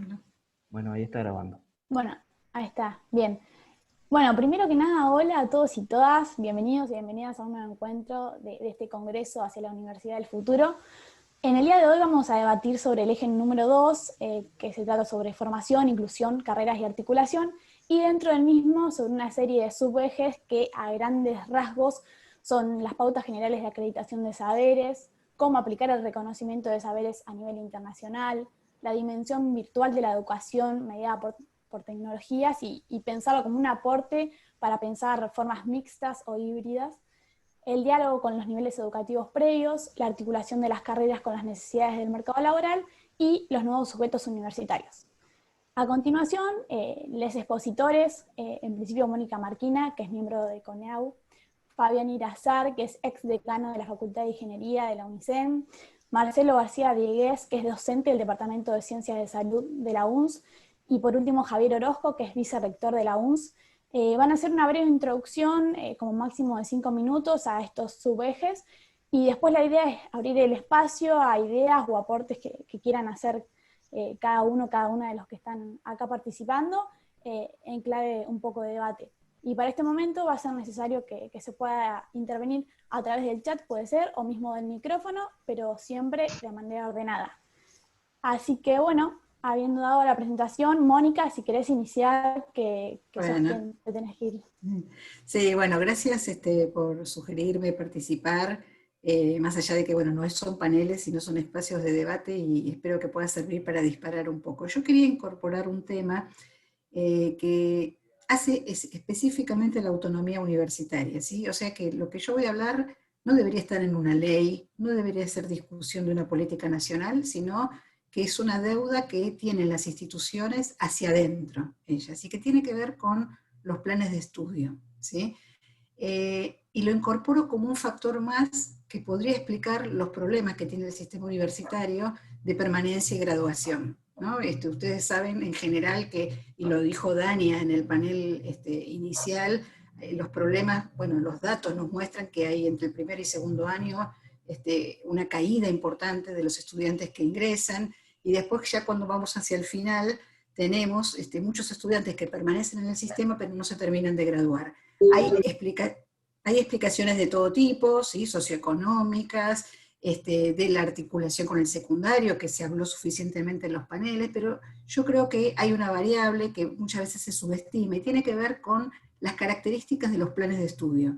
Bueno, Bueno, ahí está grabando. Bueno, ahí está, bien. Bueno, primero que nada, hola a todos y todas, bienvenidos y bienvenidas a un nuevo encuentro de este Congreso hacia la Universidad del Futuro. En el día de hoy vamos a debatir sobre el eje número 2, que se trata sobre formación, inclusión, carreras y articulación, y dentro del mismo sobre una serie de subejes que a grandes rasgos son las pautas generales de acreditación de saberes, cómo aplicar el reconocimiento de saberes a nivel internacional, la dimensión virtual de la educación mediada por tecnologías y pensarlo como un aporte para pensar formas mixtas o híbridas, el diálogo con los niveles educativos previos, la articulación de las carreras con las necesidades del mercado laboral y los nuevos sujetos universitarios. A continuación, los expositores, en principio Mónica Marquina, que es miembro de CONEAU, Fabián Irazar, que es ex decano de la Facultad de Ingeniería de la UNICEN, Marcelo García Diegues, que es docente del Departamento de Ciencias de Salud de la UNS, y por último Javier Orozco, que es vicerrector de la UNS. Van a hacer una breve introducción, como máximo de 5 minutos, a estos subejes, y después la idea es abrir el espacio a ideas o aportes que quieran hacer cada una de los que están acá participando, en clave un poco de debate. Y para este momento va a ser necesario que se pueda intervenir a través del chat, puede ser, o mismo del micrófono, pero siempre de manera ordenada. Así que bueno, habiendo dado la presentación, Mónica, si querés iniciar, que sos bueno. quien te tenés que ir. Sí, bueno, gracias por sugerirme participar, más allá de que, bueno, no son paneles, sino son espacios de debate y espero que pueda servir para disparar un poco. Yo quería incorporar un tema que hace específicamente la autonomía universitaria, ¿sí? O sea que lo que yo voy a hablar no debería estar en una ley, no debería ser discusión de una política nacional, sino que es una deuda que tienen las instituciones hacia adentro, ellas, y que tiene que ver con los planes de estudio, ¿sí? Y lo incorporo como un factor más que podría explicar los problemas que tiene el sistema universitario de permanencia y graduación, ¿no? Ustedes saben en general que, y lo dijo Dania en el panel inicial, los problemas, bueno, los datos nos muestran que hay entre el primer y segundo año una caída importante de los estudiantes que ingresan, y después ya cuando vamos hacia el final tenemos muchos estudiantes que permanecen en el sistema pero no se terminan de graduar. Hay explicaciones de todo tipo, ¿sí? Socioeconómicas, de la articulación con el secundario, que se habló suficientemente en los paneles, pero yo creo que hay una variable que muchas veces se subestima y tiene que ver con las características de los planes de estudio,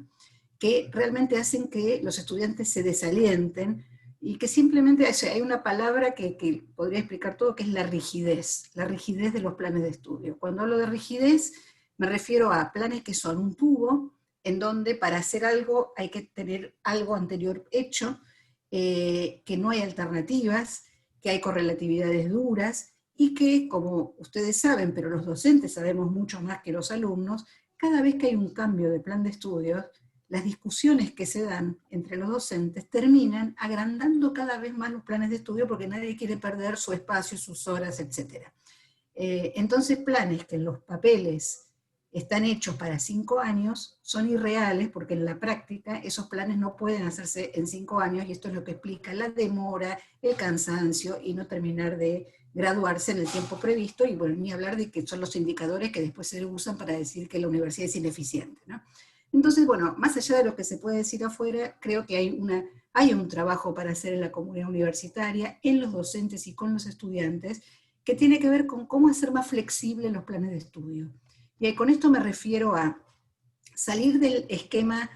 que realmente hacen que los estudiantes se desalienten y que simplemente hay una palabra que podría explicar todo, que es la rigidez de los planes de estudio. Cuando hablo de rigidez, me refiero a planes que son un tubo, en donde para hacer algo hay que tener algo anterior hecho, que no hay alternativas, que hay correlatividades duras, y que, como ustedes saben, pero los docentes sabemos mucho más que los alumnos, cada vez que hay un cambio de plan de estudios, las discusiones que se dan entre los docentes terminan agrandando cada vez más los planes de estudio porque nadie quiere perder su espacio, sus horas, etc. Entonces planes que en los papeles están hechos para 5 años son irreales porque en la práctica esos planes no pueden hacerse en 5 años, y esto es lo que explica la demora, el cansancio y no terminar de graduarse en el tiempo previsto, y bueno, ni hablar de que son los indicadores que después se usan para decir que la universidad es ineficiente, ¿no? Entonces, bueno, más allá de lo que se puede decir afuera, creo que hay un trabajo para hacer en la comunidad universitaria, en los docentes y con los estudiantes, que tiene que ver con cómo hacer más flexibles los planes de estudio. Y con esto me refiero a salir del esquema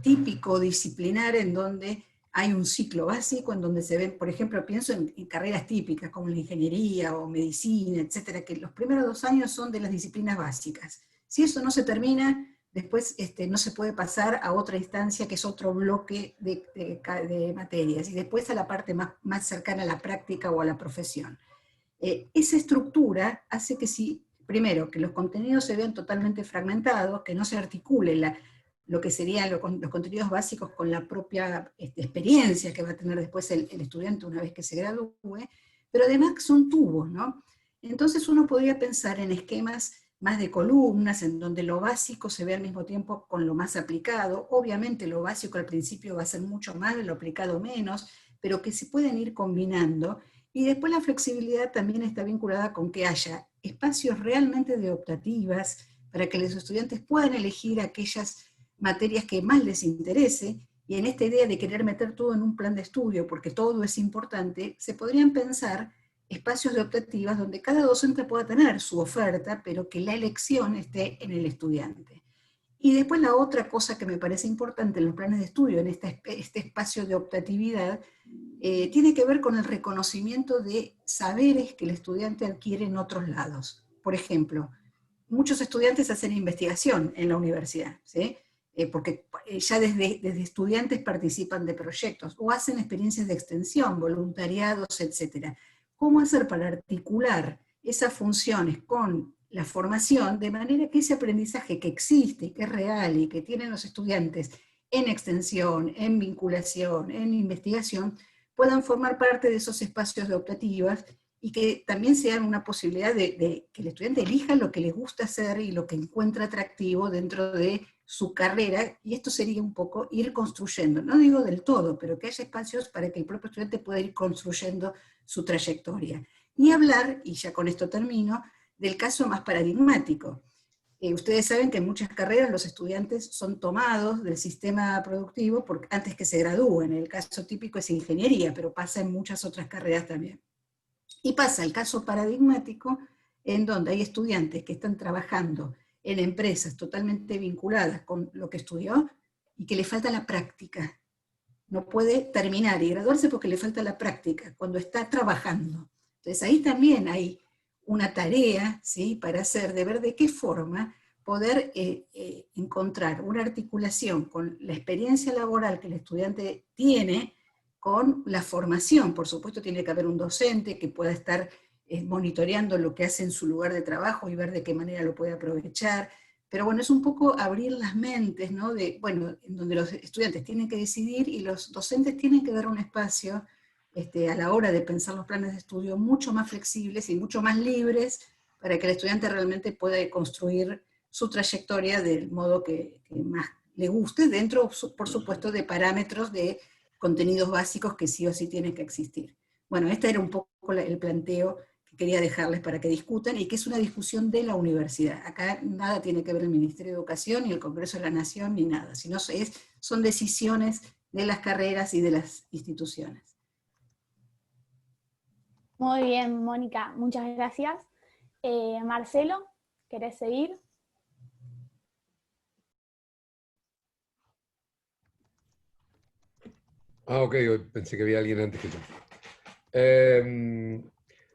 típico disciplinar en donde hay un ciclo básico, en donde se ven, por ejemplo, pienso en carreras típicas como la ingeniería o medicina, etcétera, que los primeros 2 años son de las disciplinas básicas. Si eso no se termina, después no se puede pasar a otra instancia que es otro bloque de materias, y después a la parte más cercana a la práctica o a la profesión. Esa estructura hace que primero, que los contenidos se vean totalmente fragmentados, que no se articule lo que serían los contenidos básicos con la propia experiencia que va a tener después el estudiante una vez que se gradúe, pero además son tubos, ¿no? Entonces uno podría pensar en esquemas más de columnas, en donde lo básico se ve al mismo tiempo con lo más aplicado. Obviamente lo básico al principio va a ser mucho más, lo aplicado menos, pero que se pueden ir combinando, Y después la flexibilidad también está vinculada con que haya espacios realmente de optativas para que los estudiantes puedan elegir aquellas materias que más les interese, y en esta idea de querer meter todo en un plan de estudio, porque todo es importante, se podrían pensar espacios de optativas donde cada docente pueda tener su oferta, pero que la elección esté en el estudiante. Y después la otra cosa que me parece importante en los planes de estudio, en este espacio de optatividad, tiene que ver con el reconocimiento de saberes que el estudiante adquiere en otros lados. Por ejemplo, muchos estudiantes hacen investigación en la universidad, ¿sí? Porque ya desde estudiantes participan de proyectos, o hacen experiencias de extensión, voluntariados, etc. ¿Cómo hacer para articular esas funciones con la formación, de manera que ese aprendizaje que existe, que es real y que tienen los estudiantes en extensión, en vinculación, en investigación, puedan formar parte de esos espacios de optativas y que también sean una posibilidad de que el estudiante elija lo que le gusta hacer y lo que encuentra atractivo dentro de su carrera, y esto sería un poco ir construyendo, no digo del todo, pero que haya espacios para que el propio estudiante pueda ir construyendo su trayectoria. Ni hablar, y ya con esto termino, del caso más paradigmático. Ustedes saben que en muchas carreras los estudiantes son tomados del sistema productivo antes que se gradúen. El caso típico es ingeniería, pero pasa en muchas otras carreras también. Y pasa el caso paradigmático en donde hay estudiantes que están trabajando en empresas totalmente vinculadas con lo que estudió y que le falta la práctica. No puede terminar y graduarse porque le falta la práctica cuando está trabajando. Entonces ahí también hay una tarea, ¿sí?, para hacer, de ver de qué forma poder encontrar una articulación con la experiencia laboral que el estudiante tiene con la formación. Por supuesto tiene que haber un docente que pueda estar monitoreando lo que hace en su lugar de trabajo y ver de qué manera lo puede aprovechar. Pero bueno, es un poco abrir las mentes, ¿no? En donde los estudiantes tienen que decidir y los docentes tienen que dar un espacio a la hora de pensar los planes de estudio mucho más flexibles y mucho más libres para que el estudiante realmente pueda construir su trayectoria del modo que más le guste, dentro, por supuesto, de parámetros de contenidos básicos que sí o sí tienen que existir. Bueno, este era un poco el planteo que quería dejarles para que discutan, y que es una discusión de la universidad. Acá nada tiene que ver el Ministerio de Educación, ni el Congreso de la Nación, ni nada, sino son decisiones de las carreras y de las instituciones. Muy bien, Mónica, muchas gracias. Marcelo, ¿querés seguir? Ok, pensé que había alguien antes que yo.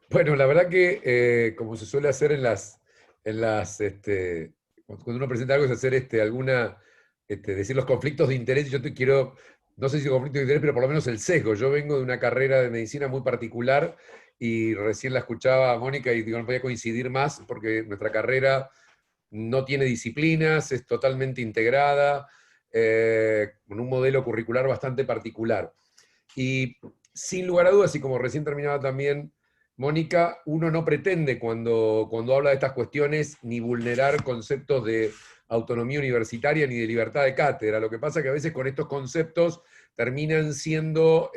Bueno, la verdad que, como se suele hacer cuando uno presenta algo, es hacer decir los conflictos de interés. Yo te quiero, no sé si conflicto de interés, pero por lo menos el sesgo. Yo vengo de una carrera de medicina muy particular y recién la escuchaba a Mónica y digo, no podía coincidir más porque nuestra carrera no tiene disciplinas, es totalmente integrada, con un modelo curricular bastante particular. Y sin lugar a dudas, y como recién terminaba también Mónica, uno no pretende cuando habla de estas cuestiones ni vulnerar conceptos de autonomía universitaria ni de libertad de cátedra. Lo que pasa es que a veces con estos conceptos terminan siendo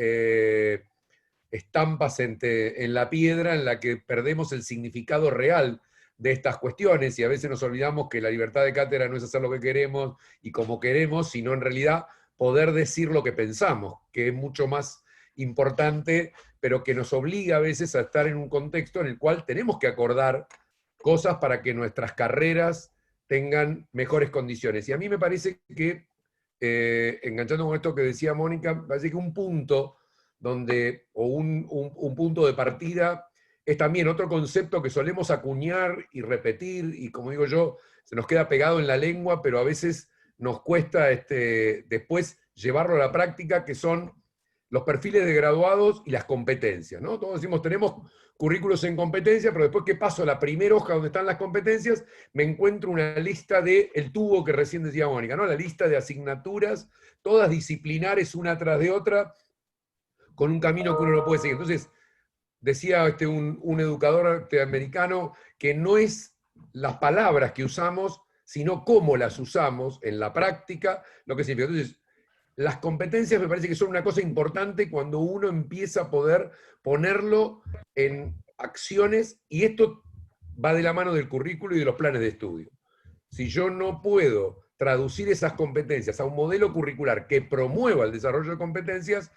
estampas en la piedra en la que perdemos el significado real de estas cuestiones, y a veces nos olvidamos que la libertad de cátedra no es hacer lo que queremos y como queremos, sino en realidad poder decir lo que pensamos, que es mucho más importante, pero que nos obliga a veces a estar en un contexto en el cual tenemos que acordar cosas para que nuestras carreras tengan mejores condiciones. Y a mí me parece que, enganchando con esto que decía Mónica, me parece que un punto un punto de partida es también otro concepto que solemos acuñar y repetir, y como digo yo, se nos queda pegado en la lengua, pero a veces nos cuesta después llevarlo a la práctica, que son los perfiles de graduados y las competencias, ¿no? Todos decimos, tenemos currículos en competencia, pero después que paso a la primera hoja donde están las competencias, me encuentro una lista del tubo que recién decía Mónica, ¿no? La lista de asignaturas, todas disciplinares una tras de otra, con un camino que uno no puede seguir. Entonces, decía un educador americano que no es las palabras que usamos, sino cómo las usamos en la práctica, lo que significa. Entonces, las competencias me parece que son una cosa importante cuando uno empieza a poder ponerlo en acciones, y esto va de la mano del currículo y de los planes de estudio. Si yo no puedo traducir esas competencias a un modelo curricular que promueva el desarrollo de competencias,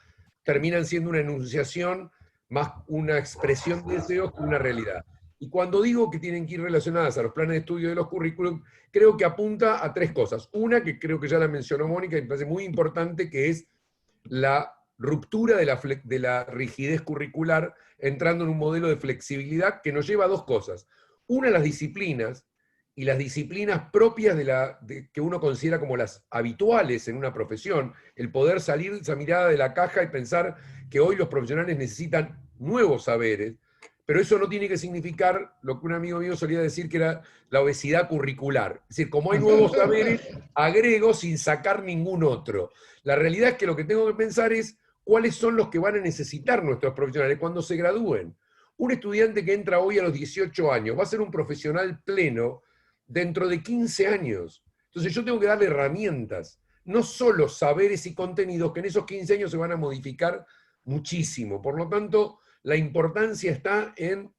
terminan siendo una enunciación más una expresión de deseos que una realidad. Y cuando digo que tienen que ir relacionadas a los planes de estudio de los currículum, creo que apunta a tres cosas. Una, que creo que ya la mencionó Mónica y me parece muy importante, que es la ruptura de la rigidez curricular, entrando en un modelo de flexibilidad que nos lleva a dos cosas. Una, las disciplinas, y las disciplinas propias que uno considera como las habituales en una profesión, el poder salir de esa mirada de la caja y pensar que hoy los profesionales necesitan nuevos saberes, pero eso no tiene que significar lo que un amigo mío solía decir, que era la obesidad curricular. Es decir, como hay nuevos saberes, agrego sin sacar ningún otro. La realidad es que lo que tengo que pensar es cuáles son los que van a necesitar nuestros profesionales cuando se gradúen. Un estudiante que entra hoy a los 18 años va a ser un profesional pleno dentro de 15 años. Entonces yo tengo que darle herramientas, no solo saberes y contenidos que en esos 15 años se van a modificar muchísimo. Por lo tanto, la importancia está en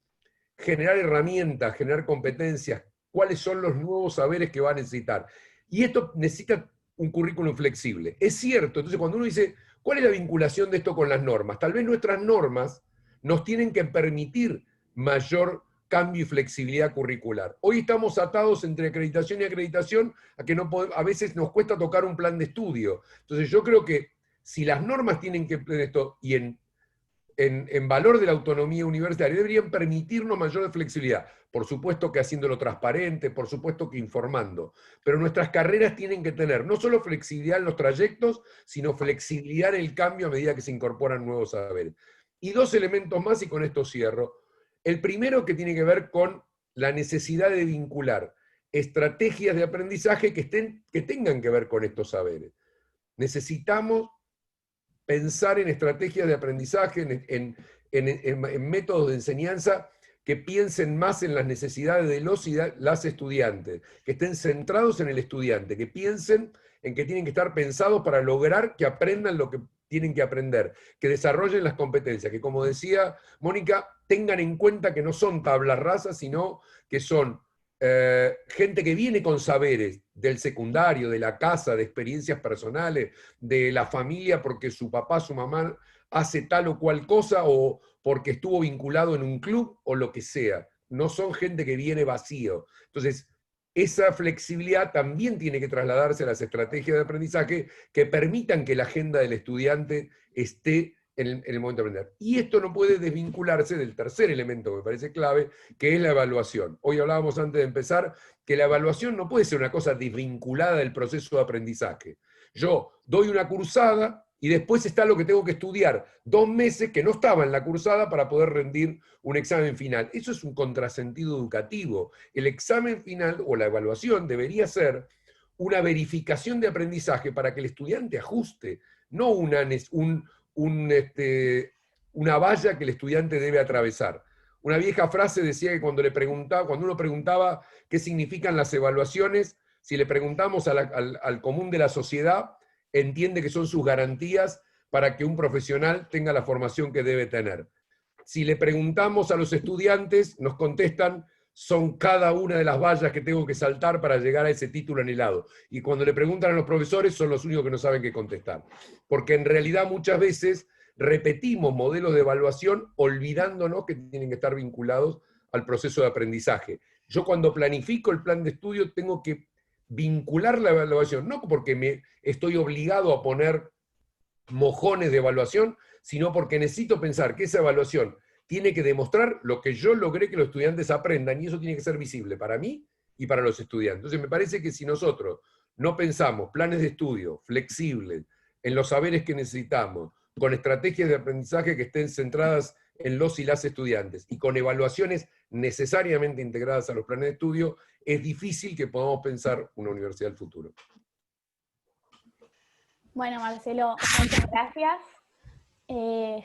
generar herramientas, generar competencias, cuáles son los nuevos saberes que va a necesitar. Y esto necesita un currículum flexible. Es cierto, entonces cuando uno dice, ¿cuál es la vinculación de esto con las normas? Tal vez nuestras normas nos tienen que permitir mayor cambio y flexibilidad curricular. Hoy estamos atados entre acreditación y acreditación a que a veces nos cuesta tocar un plan de estudio. Entonces yo creo que si las normas tienen que ver esto y en valor de la autonomía universitaria, deberían permitirnos mayor flexibilidad. Por supuesto que haciéndolo transparente, por supuesto que informando. Pero nuestras carreras tienen que tener no solo flexibilidad en los trayectos, sino flexibilidad en el cambio a medida que se incorporan nuevos saberes. Y dos elementos más, y con esto cierro. El primero, que tiene que ver con la necesidad de vincular estrategias de aprendizaje que tengan que ver con estos saberes. Necesitamos pensar en estrategias de aprendizaje, en métodos de enseñanza que piensen más en las necesidades de los y las estudiantes, que estén centrados en el estudiante, que piensen en que tienen que estar pensados para lograr que aprendan lo que tienen que aprender, que desarrollen las competencias, que, como decía Mónica, tengan en cuenta que no son tablas rasas, sino que son gente que viene con saberes del secundario, de la casa, de experiencias personales, de la familia, porque su papá, su mamá hace tal o cual cosa, o porque estuvo vinculado en un club, o lo que sea. No son gente que viene vacío. Entonces, esa flexibilidad también tiene que trasladarse a las estrategias de aprendizaje que permitan que la agenda del estudiante esté en el momento de aprender. Y esto no puede desvincularse del tercer elemento que me parece clave, que es la evaluación. Hoy hablábamos antes de empezar que la evaluación no puede ser una cosa desvinculada del proceso de aprendizaje. Yo doy una cursada y después está lo que tengo que estudiar 2 meses que no estaba en la cursada para poder rendir un examen final. Eso es un contrasentido educativo. El examen final o la evaluación debería ser una verificación de aprendizaje para que el estudiante ajuste, no una valla que el estudiante debe atravesar. Una vieja frase decía que cuando uno preguntaba qué significan las evaluaciones, si le preguntamos al común de la sociedad, entiende que son sus garantías para que un profesional tenga la formación que debe tener. Si le preguntamos a los estudiantes, nos contestan, son cada una de las vallas que tengo que saltar para llegar a ese título anhelado. Y cuando le preguntan a los profesores, son los únicos que no saben qué contestar. Porque en realidad muchas veces repetimos modelos de evaluación olvidándonos que tienen que estar vinculados al proceso de aprendizaje. Yo cuando planifico el plan de estudio tengo que vincular la evaluación, no porque me estoy obligado a poner mojones de evaluación, sino porque necesito pensar que esa evaluación tiene que demostrar lo que yo logré que los estudiantes aprendan, y eso tiene que ser visible para mí y para los estudiantes. Entonces me parece que si nosotros no pensamos planes de estudio flexibles, en los saberes que necesitamos, con estrategias de aprendizaje que estén centradas en los y las estudiantes, y con evaluaciones necesariamente integradas a los planes de estudio, es difícil que podamos pensar una universidad del futuro. Bueno, Marcelo, muchas gracias.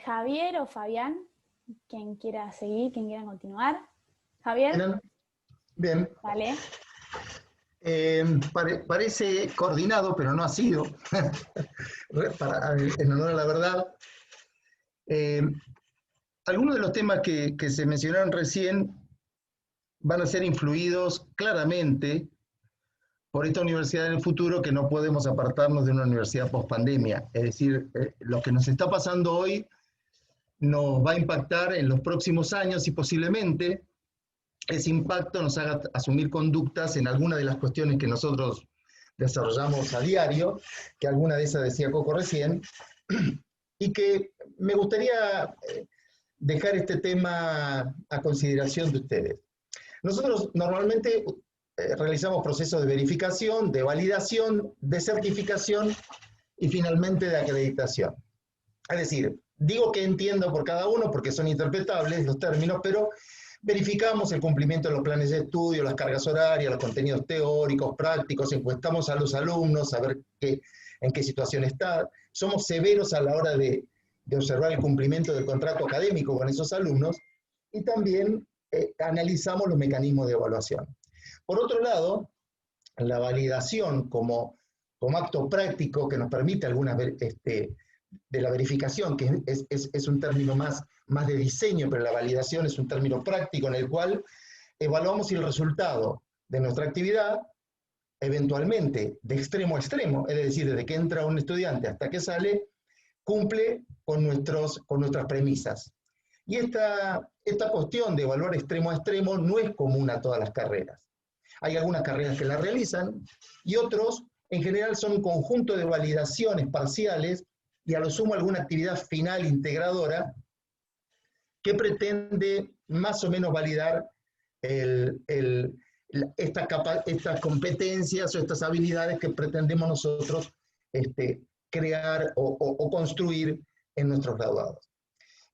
Javier o Fabián, quien quiera seguir, quien quiera continuar. Javier. Bien. Vale. Parece coordinado, pero no ha sido, en honor a la verdad. Algunos de los temas que se mencionaron recién van a ser influidos claramente por esta universidad en el futuro, que no podemos apartarnos de una universidad post-pandemia. Es decir, lo que nos está pasando hoy nos va a impactar en los próximos años y posiblemente ese impacto nos haga asumir conductas en algunas de las cuestiones que nosotros desarrollamos a diario, que alguna de esas decía Coco recién, y que me gustaría dejar este tema a consideración de ustedes. Nosotros normalmente realizamos procesos de verificación, de validación, de certificación y finalmente de acreditación. Es decir, digo que entiendo por cada uno porque son interpretables los términos, pero verificamos el cumplimiento de los planes de estudio, las cargas horarias, los contenidos teóricos, prácticos, encuestamos a los alumnos a ver en qué situación está. Somos severos a la hora de observar el cumplimiento del contrato académico con esos alumnos y también analizamos los mecanismos de evaluación. Por otro lado, la validación como acto práctico que nos permite algunas de la verificación, que es un término más de diseño, pero la validación es un término práctico en el cual evaluamos si el resultado de nuestra actividad, eventualmente de extremo a extremo, es decir, desde que entra un estudiante hasta que sale, cumple con nuestras premisas. Y esta cuestión de evaluar extremo a extremo no es común a todas las carreras. Hay algunas carreras que la realizan y otros, en general, son un conjunto de validaciones parciales y a lo sumo alguna actividad final integradora que pretende más o menos validar estas competencias o estas habilidades que pretendemos nosotros crear o construir en nuestros graduados.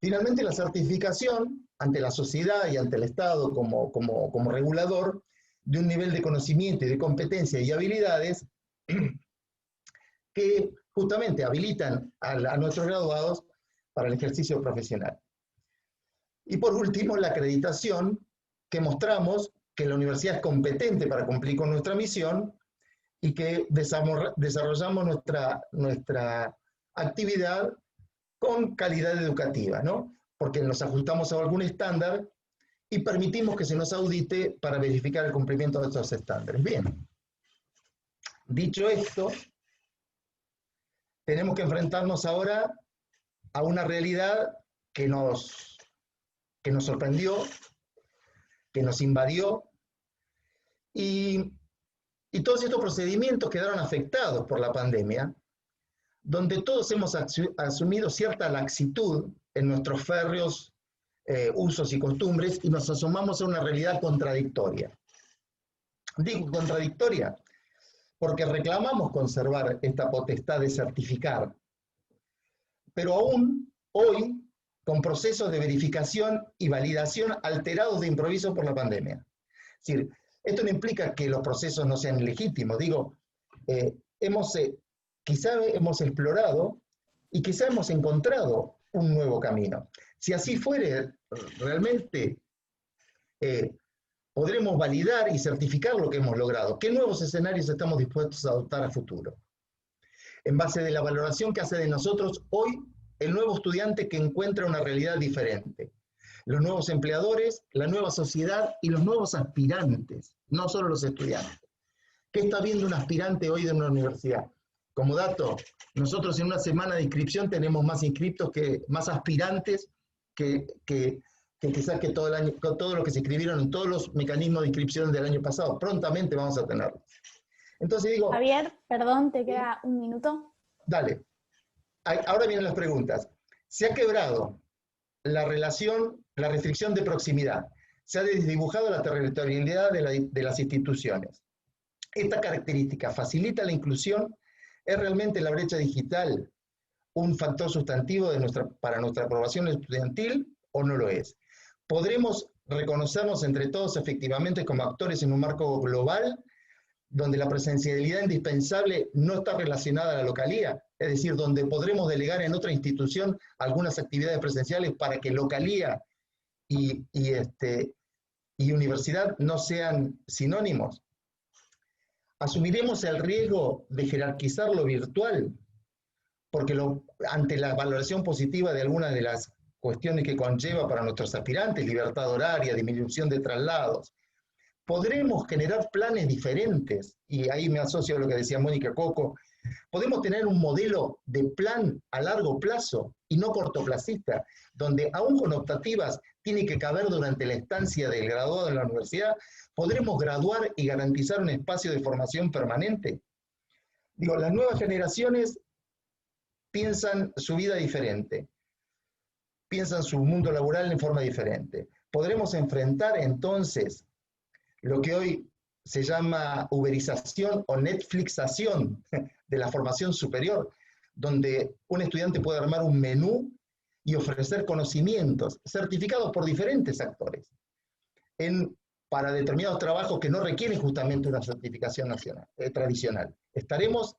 Finalmente, la certificación ante la sociedad y ante el Estado como regulador de un nivel de conocimiento y de competencia y habilidades que justamente habilitan a nuestros graduados para el ejercicio profesional. Y por último, la acreditación, que mostramos que la universidad es competente para cumplir con nuestra misión y que desarrollamos nuestra actividad con calidad educativa, ¿no? Porque nos ajustamos a algún estándar y permitimos que se nos audite para verificar el cumplimiento de estos estándares. Bien, dicho esto, tenemos que enfrentarnos ahora a una realidad que nos sorprendió, que nos invadió, y todos estos procedimientos quedaron afectados por la pandemia, donde todos hemos asumido cierta laxitud en nuestros férreos usos y costumbres y nos asomamos a una realidad contradictoria. Digo contradictoria porque reclamamos conservar esta potestad de certificar, pero aún hoy con procesos de verificación y validación alterados de improviso por la pandemia. Es decir, esto no implica que los procesos no sean legítimos, digo, quizá hemos explorado y quizá hemos encontrado un nuevo camino. Si así fuere, realmente podremos validar y certificar lo que hemos logrado. ¿Qué nuevos escenarios estamos dispuestos a adoptar a futuro? En base de la valoración que hace de nosotros hoy el nuevo estudiante que encuentra una realidad diferente. Los nuevos empleadores, la nueva sociedad y los nuevos aspirantes, no solo los estudiantes. ¿Qué está viendo un aspirante hoy de una universidad? Como dato, nosotros en una semana de inscripción tenemos más inscriptos más aspirantes que quizás que todo el año, con todo lo que se inscribieron en todos los mecanismos de inscripción del año pasado. Prontamente vamos a tenerlos. Entonces digo... Javier, perdón, te queda un minuto. Dale. Ahora vienen las preguntas. Se ha quebrado la restricción de proximidad. Se ha desdibujado la territorialidad de las instituciones. Esta característica facilita la inclusión. ¿Es realmente la brecha digital un factor sustantivo para nuestra aprobación estudiantil o no lo es? ¿Podremos reconocernos entre todos efectivamente como actores en un marco global donde la presencialidad indispensable no está relacionada a la localía? Es decir, donde podremos delegar en otra institución algunas actividades presenciales para que localía y universidad no sean sinónimos. ¿Asumiremos el riesgo de jerarquizar lo virtual? Porque ante la valoración positiva de algunas de las cuestiones que conlleva para nuestros aspirantes, libertad horaria, disminución de traslados, podremos generar planes diferentes, y ahí me asocio a lo que decía Mónica Coco, podemos tener un modelo de plan a largo plazo y no cortoplacista, donde aún con optativas tiene que caber durante la estancia del graduado en la universidad, podremos graduar y garantizar un espacio de formación permanente. Digo, las nuevas generaciones piensan su vida diferente, piensan su mundo laboral en forma diferente. Podremos enfrentar entonces lo que hoy se llama uberización o netflixación de la formación superior, donde un estudiante puede armar un menú y ofrecer conocimientos certificados por diferentes actores para determinados trabajos que no requieren justamente una certificación tradicional. ¿Estaremos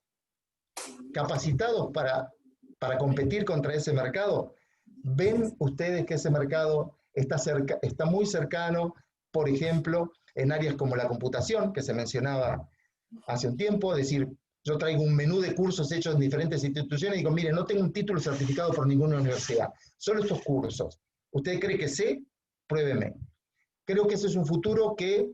capacitados para competir contra ese mercado? ¿Ven ustedes que ese mercado está muy cercano, por ejemplo, en áreas como la computación, que se mencionaba hace un tiempo? Es decir, yo traigo un menú de cursos hechos en diferentes instituciones y digo, mire, no tengo un título certificado por ninguna universidad, solo estos cursos. ¿Usted cree que sé? Pruébeme. Creo que ese es un futuro que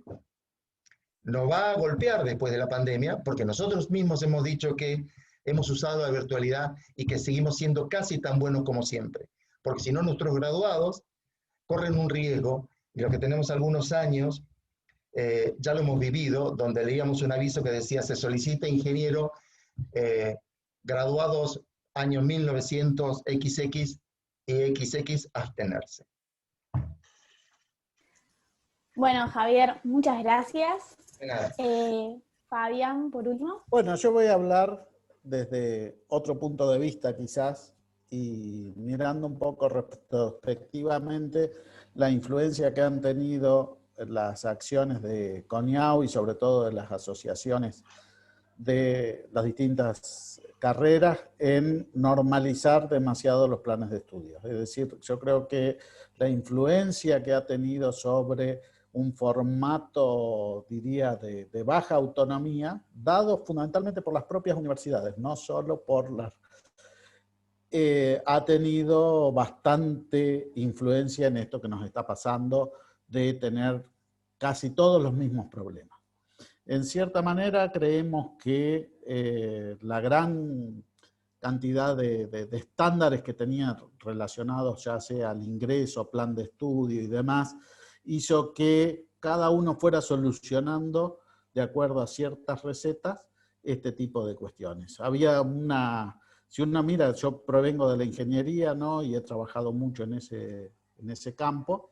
nos va a golpear después de la pandemia, porque nosotros mismos hemos dicho que hemos usado la virtualidad y que seguimos siendo casi tan buenos como siempre. Porque si no, nuestros graduados corren un riesgo, y lo que tenemos algunos años, ya lo hemos vivido, donde leíamos un aviso que decía, se solicita ingeniero graduados año 1900XX y XX abstenerse. Bueno, Javier, muchas gracias. Fabián, por último. Bueno, yo voy a hablar desde otro punto de vista quizás, y mirando un poco retrospectivamente la influencia que han tenido las acciones de CONIAU y sobre todo de las asociaciones de las distintas carreras en normalizar demasiado los planes de estudio. Es decir, yo creo que la influencia que ha tenido sobre un formato, diría, de baja autonomía, dado fundamentalmente por las propias universidades, no solo por las... ha tenido bastante influencia en esto que nos está pasando de tener casi todos los mismos problemas. En cierta manera creemos que la gran cantidad de estándares que tenía relacionados ya sea al ingreso, plan de estudio y demás, hizo que cada uno fuera solucionando de acuerdo a ciertas recetas este tipo de cuestiones. Había una... Si uno mira, yo provengo de la ingeniería, ¿no? Y he trabajado mucho en ese campo.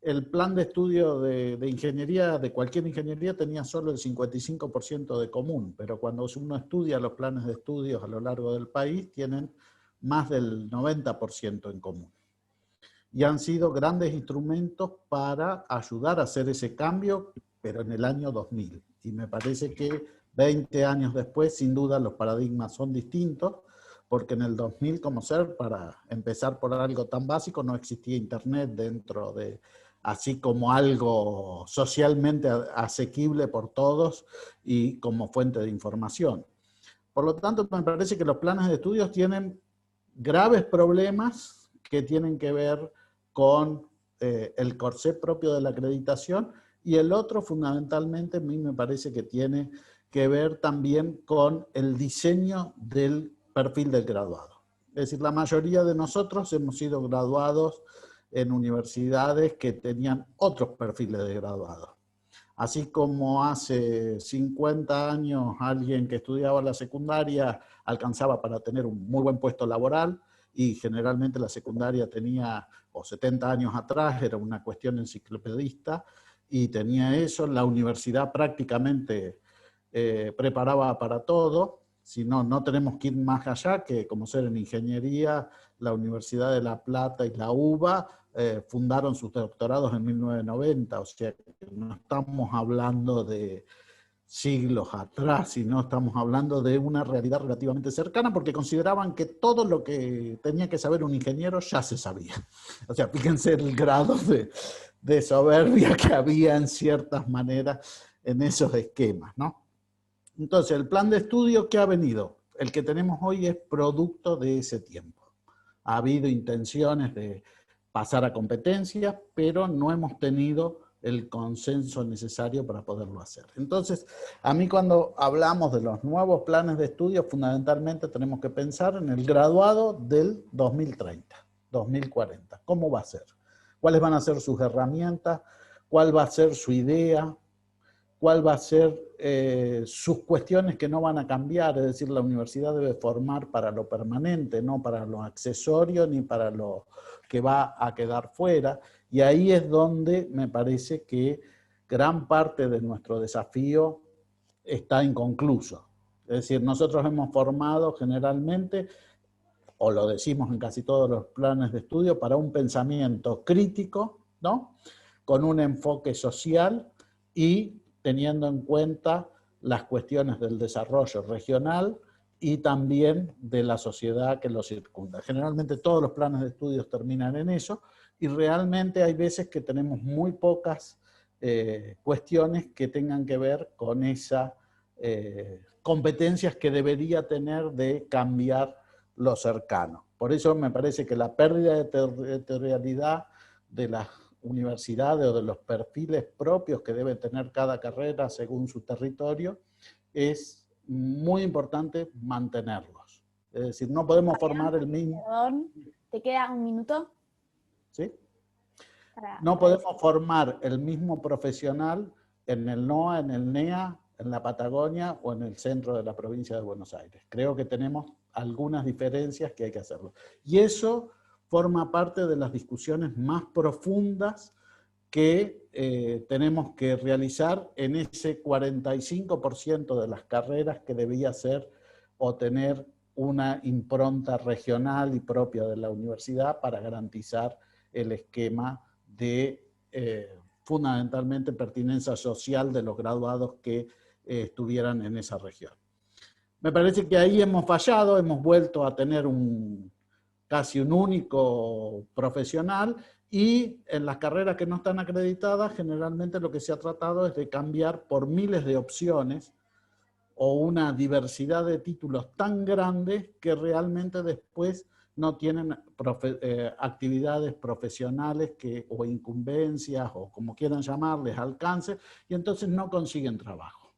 El plan de estudio de ingeniería, de cualquier ingeniería, tenía solo el 55% de común, pero cuando uno estudia los planes de estudios a lo largo del país, tienen más del 90% en común. Y han sido grandes instrumentos para ayudar a hacer ese cambio, pero en el año 2000. Y me parece que 20 años después, sin duda, los paradigmas son distintos, porque en el 2000, como ser, para empezar por algo tan básico, no existía internet dentro de, así como algo socialmente asequible por todos y como fuente de información. Por lo tanto, me parece que los planes de estudios tienen graves problemas que tienen que ver con el corsé propio de la acreditación, y el otro fundamentalmente a mí me parece que tiene que ver también con el diseño del perfil del graduado. Es decir, la mayoría de nosotros hemos sido graduados en universidades que tenían otros perfiles de graduados. Así como hace 50 años alguien que estudiaba la secundaria alcanzaba para tener un muy buen puesto laboral, y generalmente la secundaria tenía, o 70 años atrás, era una cuestión enciclopedista, y tenía eso, la universidad prácticamente preparaba para todo. Si no, no tenemos que ir más allá, que como ser en ingeniería, la Universidad de La Plata y la UBA fundaron sus doctorados en 1990, o sea, no estamos hablando de siglos atrás, sino estamos hablando de una realidad relativamente cercana, porque consideraban que todo lo que tenía que saber un ingeniero ya se sabía. O sea, fíjense el grado de soberbia que había en ciertas maneras en esos esquemas, ¿no? Entonces, el plan de estudio que ha venido, el que tenemos hoy es producto de ese tiempo. Ha habido intenciones de pasar a competencias, pero no hemos tenido el consenso necesario para poderlo hacer. Entonces, a mí cuando hablamos de los nuevos planes de estudio, fundamentalmente tenemos que pensar en el graduado del 2030, 2040. ¿Cómo va a ser? ¿Cuáles van a ser sus herramientas? ¿Cuál va a ser su idea? ¿Cuál va a ser sus cuestiones que no van a cambiar? Es decir, la universidad debe formar para lo permanente, no para lo accesorio ni para lo que va a quedar fuera. Y ahí es donde me parece que gran parte de nuestro desafío está inconcluso. Es decir, nosotros hemos formado generalmente, o lo decimos en casi todos los planes de estudio, para un pensamiento crítico, ¿no? Con un enfoque social y teniendo en cuenta las cuestiones del desarrollo regional y también de la sociedad que lo circunda. Generalmente todos los planes de estudios terminan en eso, y realmente hay veces que tenemos muy pocas cuestiones que tengan que ver con esas competencias que debería tener de cambiar lo cercano. Por eso me parece que la pérdida de territorialidad de las universidades o de los perfiles propios que debe tener cada carrera según su territorio, es muy importante mantenerlos. Es decir, no podemos formar el mismo... Perdón, ¿te queda un minuto? ¿Sí? No podemos formar el mismo profesional en el NOA, en el NEA, en la Patagonia o en el centro de la provincia de Buenos Aires. Creo que tenemos algunas diferencias que hay que hacerlo. Y eso forma parte de las discusiones más profundas que tenemos que realizar en ese 45% de las carreras que debía ser o tener una impronta regional y propia de la universidad para garantizar el esquema de fundamentalmente pertinencia social de los graduados que estuvieran en esa región. Me parece que ahí hemos fallado, hemos vuelto a tener casi un único profesional, y en las carreras que no están acreditadas generalmente lo que se ha tratado es de cambiar por miles de opciones o una diversidad de títulos tan grandes que realmente después no tienen actividades profesionales o incumbencias o como quieran llamarles, alcance, y entonces no consiguen trabajo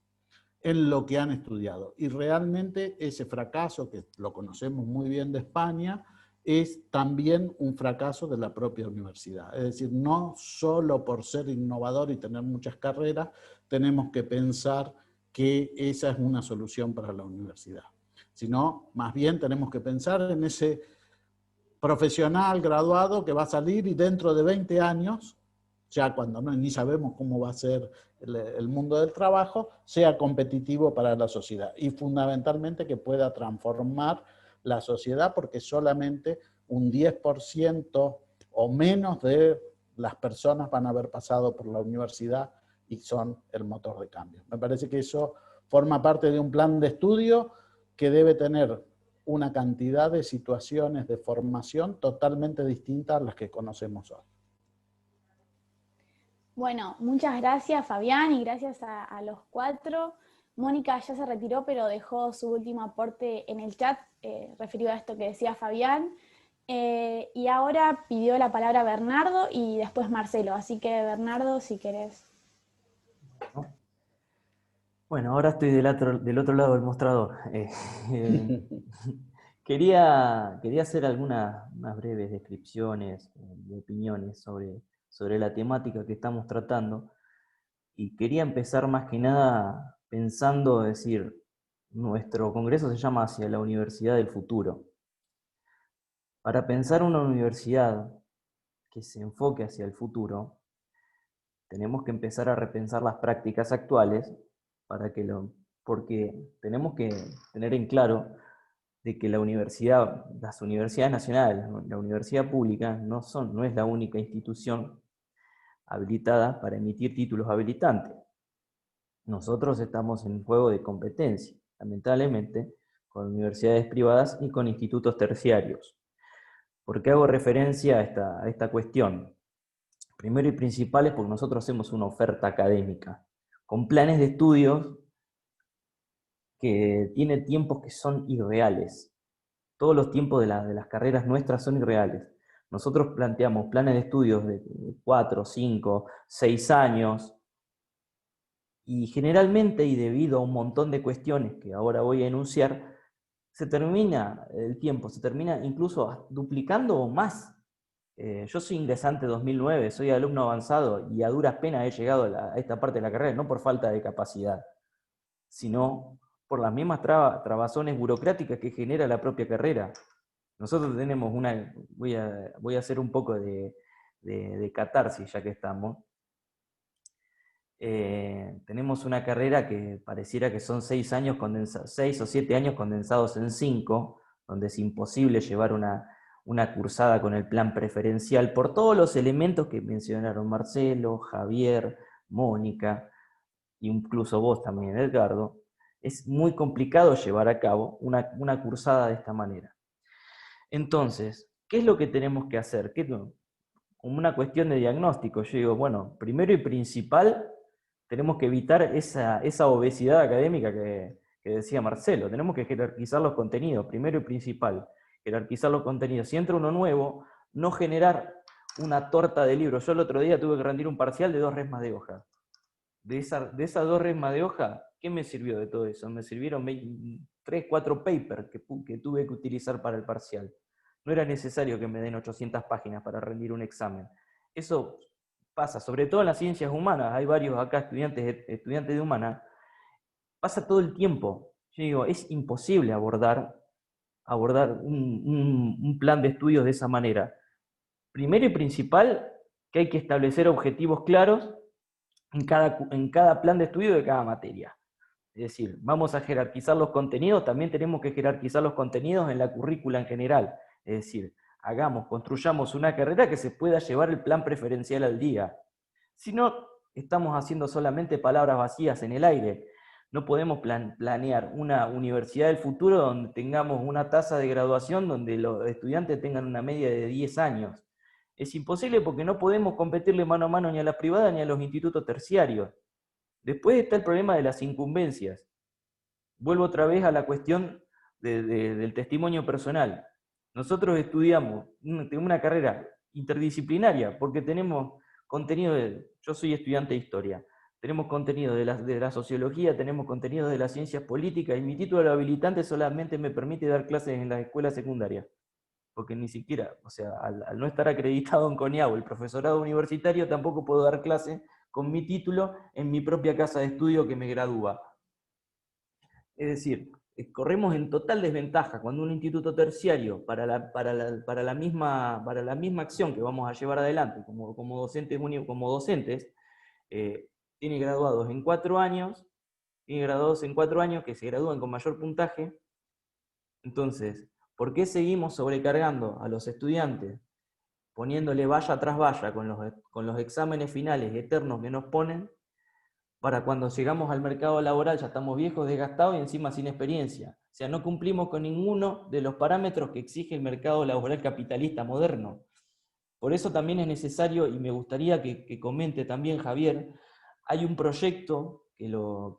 en lo que han estudiado. Y realmente ese fracaso, que lo conocemos muy bien de España, es también un fracaso de la propia universidad. Es decir, no solo por ser innovador y tener muchas carreras, tenemos que pensar que esa es una solución para la universidad, sino más bien tenemos que pensar en ese profesional graduado que va a salir y dentro de 20 años, ya cuando ni sabemos cómo va a ser el mundo del trabajo, sea competitivo para la sociedad y fundamentalmente que pueda transformar la sociedad, porque solamente un 10% o menos de las personas van a haber pasado por la universidad y son el motor de cambio. Me parece que eso forma parte de un plan de estudio que debe tener una cantidad de situaciones de formación totalmente distintas a las que conocemos hoy. Bueno, muchas gracias Fabián y gracias a los cuatro. Mónica ya se retiró, pero dejó su último aporte en el chat referido a esto que decía Fabián. Y ahora pidió la palabra Bernardo y después Marcelo. Así que Bernardo, si querés. Bueno, ahora estoy del otro lado del mostrador. Quería hacer unas breves descripciones y opiniones sobre la temática que estamos tratando. Y quería empezar más que nada pensando, decir, nuestro congreso se llama Hacia la Universidad del Futuro. Para pensar una universidad que se enfoque hacia el futuro, tenemos que empezar a repensar las prácticas actuales porque tenemos que tener en claro de que las universidades nacionales, la universidad pública, no es la única institución habilitada para emitir títulos habilitantes. Nosotros estamos en juego de competencia, lamentablemente, con universidades privadas y con institutos terciarios. ¿Por qué hago referencia a esta cuestión? Primero y principal es porque nosotros hacemos una oferta académica, con planes de estudios que tiene tiempos que son irreales. Todos los tiempos de las carreras nuestras son irreales. Nosotros planteamos planes de estudios de 4, 5, 6 años, y generalmente, y debido a un montón de cuestiones que ahora voy a enunciar, se termina el tiempo, se termina incluso duplicando o más. Yo soy ingresante 2009, soy alumno avanzado y a duras penas he llegado a esta parte de la carrera, no por falta de capacidad, sino por las mismas trabazones burocráticas que genera la propia carrera. Nosotros tenemos voy a hacer un poco de catarsis ya que estamos. Tenemos una carrera que pareciera que son 6 o 7 años condensados en 5, donde es imposible llevar una cursada con el plan preferencial por todos los elementos que mencionaron Marcelo, Javier, Mónica, incluso vos también, Edgardo. Es muy complicado llevar a cabo una cursada de esta manera. Entonces, ¿qué es lo que tenemos que hacer? Como una cuestión de diagnóstico, yo digo, bueno, primero y principal, tenemos que evitar esa obesidad académica que decía Marcelo. Tenemos que jerarquizar los contenidos, primero y principal. Jerarquizar los contenidos. Si entra uno nuevo, no generar una torta de libros. Yo el otro día tuve que rendir un parcial de 2 resmas de hoja. De esas 2 resmas de hoja, ¿qué me sirvió de todo eso? Me sirvieron 3, 4 papers que tuve que utilizar para el parcial. No era necesario que me den 800 páginas para rendir un examen. Eso pasa, sobre todo en las ciencias humanas. Hay varios acá estudiantes de humanas. Pasa todo el tiempo. Yo digo, es imposible abordar un plan de estudios de esa manera. Primero y principal, que hay que establecer objetivos claros en cada plan de estudio de cada materia. Es decir, vamos a jerarquizar los contenidos, también tenemos que jerarquizar los contenidos en la currícula en general. Es decir, construyamos una carrera que se pueda llevar el plan preferencial al día. Si no, estamos haciendo solamente palabras vacías en el aire. No podemos planear una universidad del futuro donde tengamos una tasa de graduación donde los estudiantes tengan una media de 10 años. Es imposible porque no podemos competirle mano a mano ni a la privada ni a los institutos terciarios. Después está el problema de las incumbencias. Vuelvo otra vez a la cuestión del testimonio personal. Nosotros estudiamos una carrera interdisciplinaria porque tenemos contenido yo soy estudiante de historia, tenemos contenido de la sociología, tenemos contenido de las ciencias políticas, y mi título de habilitante solamente me permite dar clases en las escuelas secundarias. Porque ni siquiera, o sea, al no estar acreditado en CONIAU, el profesorado universitario, tampoco puedo dar clases con mi título en mi propia casa de estudio que me gradúa. Es decir, corremos en total desventaja cuando un instituto terciario, para la misma acción que vamos a llevar adelante como docentes, tiene graduados en 4 años, que se gradúan con mayor puntaje. Entonces, ¿por qué seguimos sobrecargando a los estudiantes, poniéndole valla tras valla con los exámenes finales eternos que nos ponen, para cuando llegamos al mercado laboral ya estamos viejos, desgastados y encima sin experiencia? O sea, no cumplimos con ninguno de los parámetros que exige el mercado laboral capitalista moderno. Por eso también es necesario, y me gustaría que comente también Javier, hay un proyecto que lo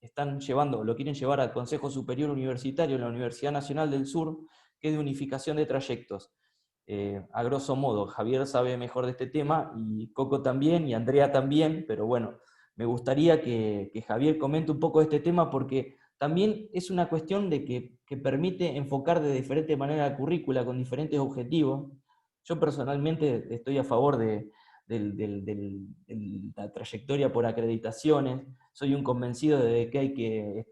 están llevando, lo quieren llevar al Consejo Superior Universitario en la Universidad Nacional del Sur, que es de unificación de trayectos. A grosso modo, Javier sabe mejor de este tema, y Coco también, y Andrea también, pero bueno, me gustaría que Javier comente un poco de este tema, porque también es una cuestión de que permite enfocar de diferente manera la currícula, con diferentes objetivos. Yo personalmente estoy a favor de la trayectoria por acreditaciones. Soy un convencido de que hay que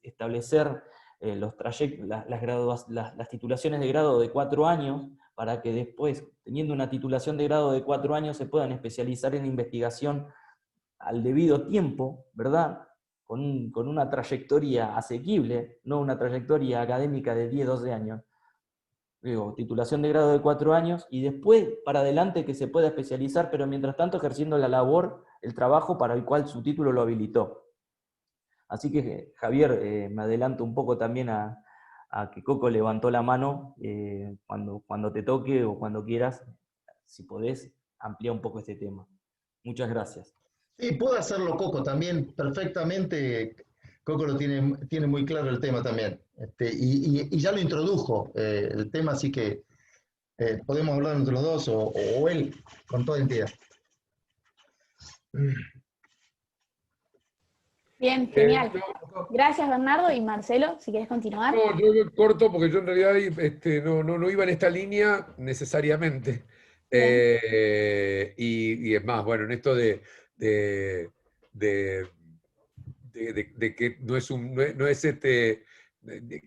establecer las titulaciones de grado de 4 años, para que después, teniendo una titulación de grado de 4 años, se puedan especializar en investigación al debido tiempo, ¿verdad? Con una trayectoria asequible, no una trayectoria académica de 10, 12 años. Digo, titulación de grado de 4 años, y después para adelante que se pueda especializar, pero mientras tanto ejerciendo la labor, el trabajo para el cual su título lo habilitó. Así que, Javier, me adelanto un poco también a que Coco levantó la mano. Cuando te toque o cuando quieras, si podés, amplía un poco este tema. Muchas gracias. Sí, puedo hacerlo, Coco, también perfectamente. Coco lo tiene muy claro el tema también. Y ya lo introdujo el tema, así que podemos hablar entre los dos o él, con toda entidad. Bien, genial. Gracias, Bernardo. Y Marcelo, si querés continuar. No, yo corto porque yo en realidad no iba en esta línea necesariamente. Y es más, bueno, en esto de que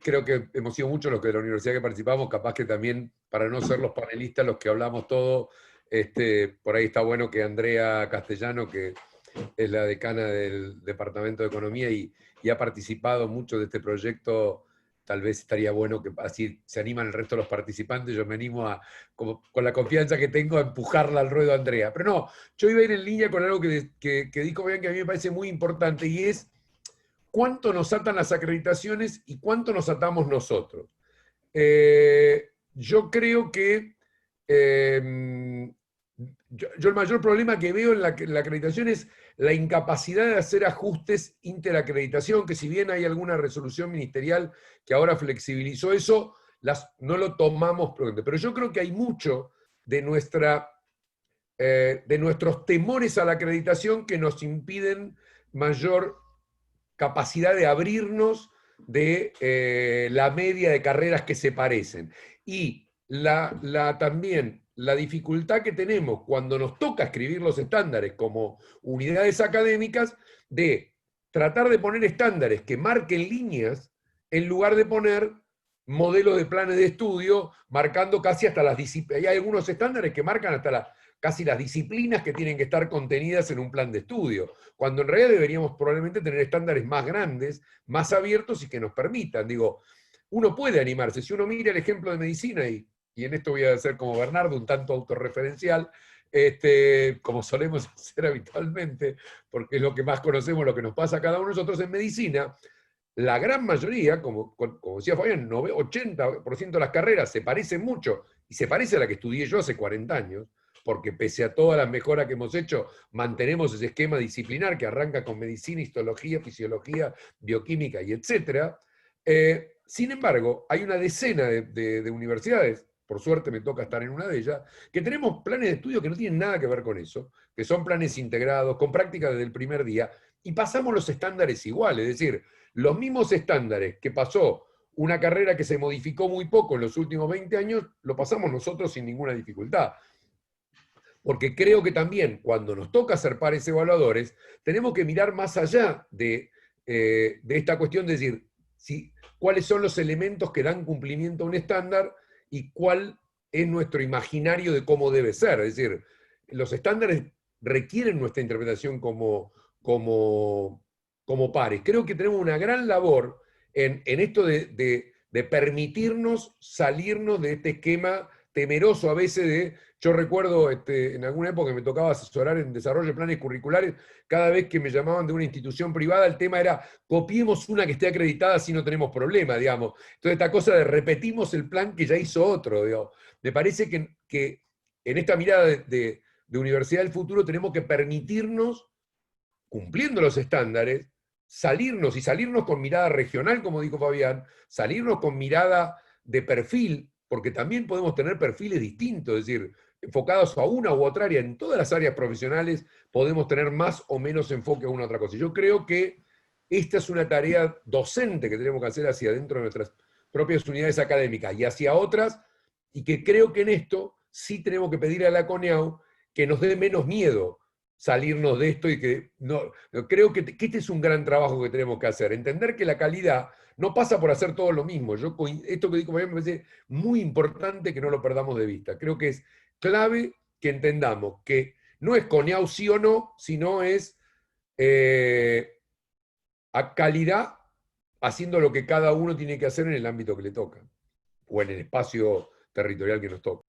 creo que hemos sido muchos los que de la universidad que participamos, capaz que también para no ser los panelistas los que hablamos todo, por ahí está bueno que Andrea Castellano, que es la decana del Departamento de Economía y ha participado mucho de este proyecto, tal vez estaría bueno que así se animan el resto de los participantes, yo me animo con la confianza que tengo, a empujarla al ruedo a Andrea. Pero no, yo iba a ir en línea con algo que dijo bien, que a mí me parece muy importante, y es cuánto nos atan las acreditaciones y cuánto nos atamos nosotros. Yo creo que yo el mayor problema que veo en la acreditación es la incapacidad de hacer ajustes interacreditación, que si bien hay alguna resolución ministerial que ahora flexibilizó eso, no lo tomamos presente. Pero yo creo que hay mucho de nuestros temores a la acreditación que nos impiden mayor capacidad de abrirnos de la media de carreras que se parecen. Y también la dificultad que tenemos cuando nos toca escribir los estándares como unidades académicas, de tratar de poner estándares que marquen líneas en lugar de poner modelos de planes de estudio marcando casi hasta las disciplinas. Hay algunos estándares que marcan hasta casi las disciplinas que tienen que estar contenidas en un plan de estudio, cuando en realidad deberíamos probablemente tener estándares más grandes, más abiertos y que nos permitan. Digo, uno puede animarse. Si uno mira el ejemplo de medicina, y en esto voy a hacer como Bernardo, un tanto autorreferencial, como solemos hacer habitualmente, porque es lo que más conocemos, lo que nos pasa a cada uno de nosotros en medicina, la gran mayoría, como decía Fabián, 80% de las carreras se parecen mucho, y se parece a la que estudié yo hace 40 años, porque pese a todas las mejoras que hemos hecho, mantenemos ese esquema disciplinar que arranca con medicina, histología, fisiología, bioquímica y etcétera. Sin embargo, hay una decena de universidades, por suerte me toca estar en una de ellas, que tenemos planes de estudio que no tienen nada que ver con eso, que son planes integrados, con práctica desde el primer día, y pasamos los estándares iguales, es decir, los mismos estándares que pasó una carrera que se modificó muy poco en los últimos 20 años, lo pasamos nosotros sin ninguna dificultad. Porque creo que también, cuando nos toca hacer pares evaluadores, tenemos que mirar más allá de esta cuestión de decir cuáles son los elementos que dan cumplimiento a un estándar y cuál es nuestro imaginario de cómo debe ser. Es decir, los estándares requieren nuestra interpretación como pares. Creo que tenemos una gran labor en esto de permitirnos salirnos de este esquema temeroso a veces de... Yo recuerdo en alguna época que me tocaba asesorar en desarrollo de planes curriculares, cada vez que me llamaban de una institución privada, el tema era, copiemos una que esté acreditada si no tenemos problema, digamos. Entonces esta cosa de repetimos el plan que ya hizo otro, digamos. Me parece que en esta mirada de Universidad del Futuro tenemos que permitirnos, cumpliendo los estándares, salirnos con mirada regional, como dijo Fabián, salirnos con mirada de perfil, porque también podemos tener perfiles distintos, es decir, enfocados a una u otra área. En todas las áreas profesionales podemos tener más o menos enfoque a una u otra cosa. Yo creo que esta es una tarea docente que tenemos que hacer hacia adentro de nuestras propias unidades académicas y hacia otras, y que creo que en esto sí tenemos que pedir a la CONEAU que nos dé menos miedo salirnos de esto, y que creo que este es un gran trabajo que tenemos que hacer, entender que la calidad no pasa por hacer todo lo mismo. Esto que digo me parece muy importante que no lo perdamos de vista. Creo que es clave que entendamos que no es CONEAU sí o no, sino es a calidad haciendo lo que cada uno tiene que hacer en el ámbito que le toca, o en el espacio territorial que nos toca.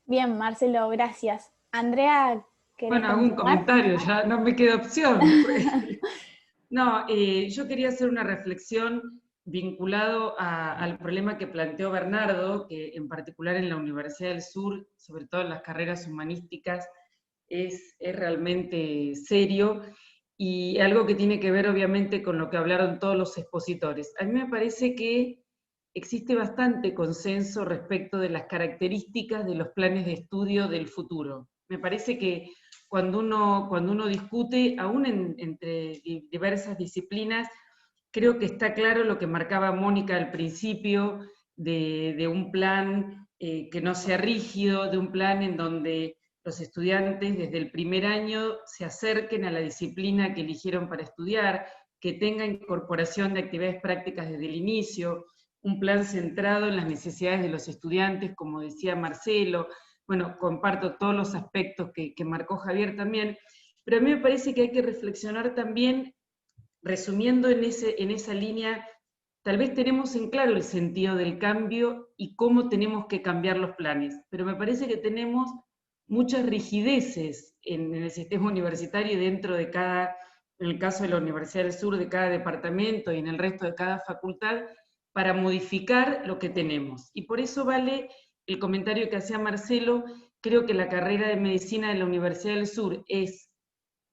Bien, Marcelo, gracias. Andrea, bueno, algún comentario, ya no me queda opción. No, yo quería hacer una reflexión vinculado al problema que planteó Bernardo, que en particular en la Universidad del Sur, sobre todo en las carreras humanísticas, es realmente serio, y algo que tiene que ver obviamente con lo que hablaron todos los expositores. A mí me parece que existe bastante consenso respecto de las características de los planes de estudio del futuro. Me parece que cuando uno discute, aún entre diversas disciplinas, creo que está claro lo que marcaba Mónica al principio, de un plan que no sea rígido, de un plan en donde los estudiantes desde el primer año se acerquen a la disciplina que eligieron para estudiar, que tenga incorporación de actividades prácticas desde el inicio, un plan centrado en las necesidades de los estudiantes, como decía Marcelo. Bueno, comparto todos los aspectos que marcó Javier también, pero a mí me parece que hay que reflexionar también, resumiendo en esa línea, tal vez tenemos en claro el sentido del cambio y cómo tenemos que cambiar los planes, pero me parece que tenemos muchas rigideces en el sistema universitario y dentro de cada, en el caso de la Universidad del Sur, de cada departamento y en el resto de cada facultad, para modificar lo que tenemos. Y por eso vale el comentario que hacía Marcelo. Creo que la carrera de medicina de la Universidad del Sur es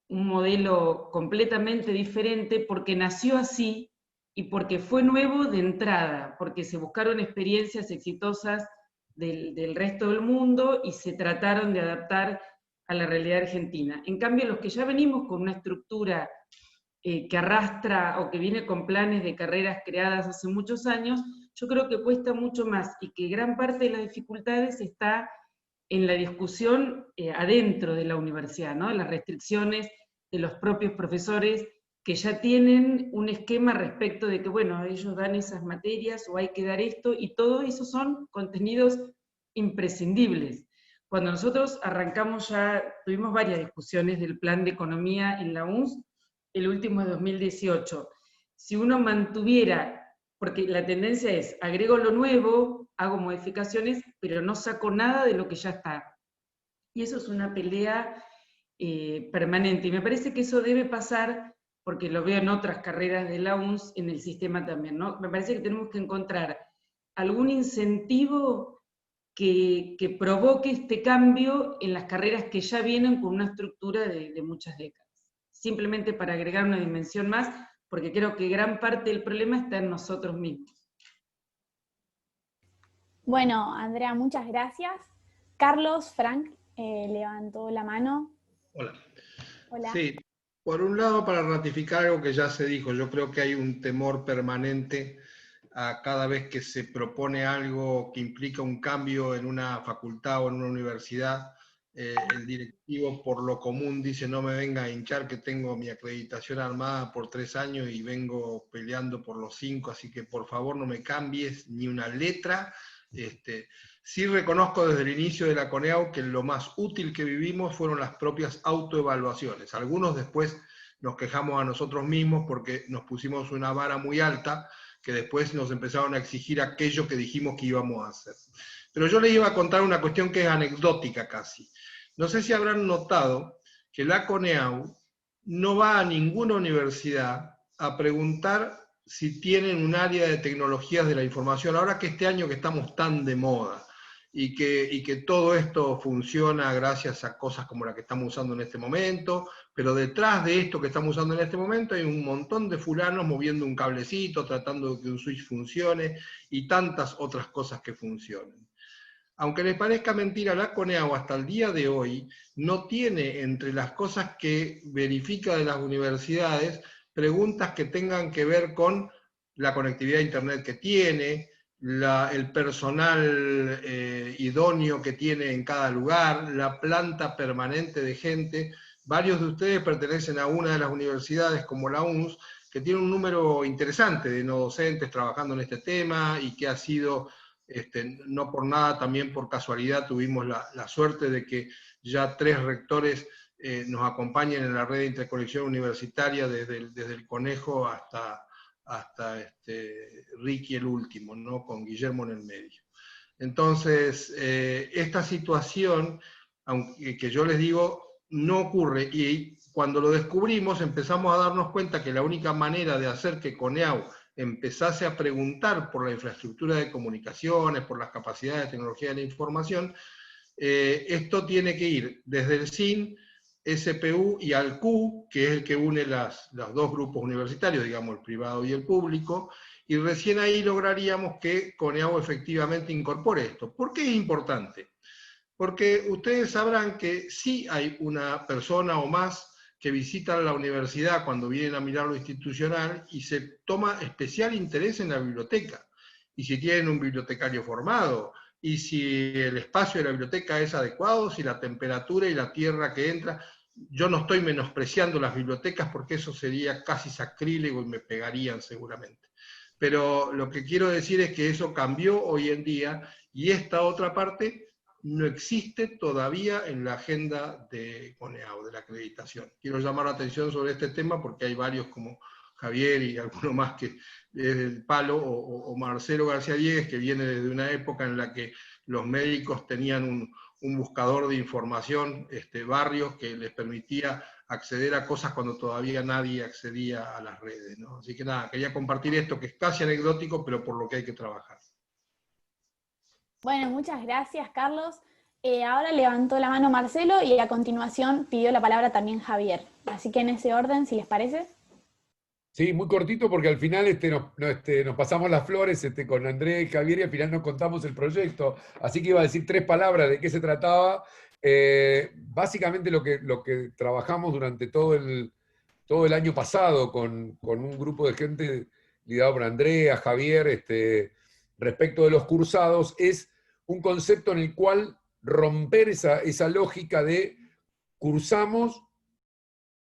un modelo completamente diferente porque nació así y porque fue nuevo de entrada, porque se buscaron experiencias exitosas del resto del mundo y se trataron de adaptar a la realidad argentina. En cambio, los que ya venimos con una estructura que arrastra o que viene con planes de carreras creadas hace muchos años, yo creo que cuesta mucho más y que gran parte de las dificultades está en la discusión adentro de la universidad, ¿no? Las restricciones de los propios profesores que ya tienen un esquema respecto de que, bueno, ellos dan esas materias o hay que dar esto, y todo eso son contenidos imprescindibles. Cuando nosotros arrancamos ya, tuvimos varias discusiones del plan de economía en la UNS, el último es 2018. Si uno mantuviera, porque la tendencia es, agrego lo nuevo, hago modificaciones, pero no saco nada de lo que ya está. Y eso es una pelea permanente. Y me parece que eso debe pasar, porque lo veo en otras carreras de la UNS, en el sistema también, ¿no? Me parece que tenemos que encontrar algún incentivo que provoque este cambio en las carreras que ya vienen con una estructura de muchas décadas. Simplemente para agregar una dimensión más, porque creo que gran parte del problema está en nosotros mismos. Bueno, Andrea, muchas gracias. Carlos, Frank, levantó la mano. Hola. Hola. Sí, por un lado, para ratificar algo que ya se dijo, yo creo que hay un temor permanente a cada vez que se propone algo que implica un cambio en una facultad o en una universidad. El directivo por lo común dice: no me venga a hinchar que tengo mi acreditación armada por 3 años y vengo peleando por los 5, así que por favor no me cambies ni una letra. Sí reconozco desde el inicio de la CONEAU que lo más útil que vivimos fueron las propias autoevaluaciones. Algunos después nos quejamos a nosotros mismos porque nos pusimos una vara muy alta, que después nos empezaron a exigir aquello que dijimos que íbamos a hacer. Pero yo les iba a contar una cuestión que es anecdótica casi. No sé si habrán notado que la CONEAU no va a ninguna universidad a preguntar si tienen un área de tecnologías de la información, ahora que este año que estamos tan de moda, y que todo esto funciona gracias a cosas como la que estamos usando en este momento, pero detrás de esto que estamos usando en este momento hay un montón de fulanos moviendo un cablecito, tratando de que un switch funcione, y tantas otras cosas que funcionen. Aunque les parezca mentira, la CONEAU hasta el día de hoy no tiene entre las cosas que verifica de las universidades preguntas que tengan que ver con la conectividad a Internet que tiene, el personal idóneo que tiene en cada lugar, la planta permanente de gente. Varios de ustedes pertenecen a una de las universidades como la UNS, que tiene un número interesante de no docentes trabajando en este tema y que ha sido, no por nada, también por casualidad tuvimos la suerte de que ya 3 rectores nos acompañen en la red de interconexión universitaria desde el Conejo hasta Ricky el último, ¿no? Con Guillermo en el medio. Entonces, esta situación, aunque que yo les digo, no ocurre, y cuando lo descubrimos empezamos a darnos cuenta que la única manera de hacer que CONEAU empezase a preguntar por la infraestructura de comunicaciones, por las capacidades de tecnología de la información, esto tiene que ir desde el SIN SPU y ALCU, que es el que une los dos grupos universitarios, digamos, el privado y el público, y recién ahí lograríamos que CONEAU efectivamente incorpore esto. ¿Por qué es importante? Porque ustedes sabrán que sí hay una persona o más que visitan la universidad cuando vienen a mirar lo institucional y se toma especial interés en la biblioteca. Y si tienen un bibliotecario formado, y si el espacio de la biblioteca es adecuado, si la temperatura y la tierra que entra. Yo no estoy menospreciando las bibliotecas porque eso sería casi sacrílego y me pegarían seguramente. Pero lo que quiero decir es que eso cambió hoy en día y esta otra parte no existe todavía en la agenda de CONEAU, de la acreditación. Quiero llamar la atención sobre este tema porque hay varios como Javier y alguno más que es del palo, o Marcelo García Diéguez, que viene desde una época en la que los médicos tenían un buscador de información, barrios, que les permitía acceder a cosas cuando todavía nadie accedía a las redes, ¿no? Así que nada, quería compartir esto que es casi anecdótico, pero por lo que hay que trabajar. Bueno, muchas gracias, Carlos. Ahora levantó la mano Marcelo y a continuación pidió la palabra también Javier. Así que en ese orden, si les parece. Sí, muy cortito porque al final nos pasamos las flores con Andrés y Javier y al final nos contamos el proyecto. Así que iba a decir 3 palabras de qué se trataba. Básicamente lo que trabajamos durante todo el año pasado con un grupo de gente liderado por Andrea, Javier, respecto de los cursados, es un concepto en el cual romper esa lógica de cursamos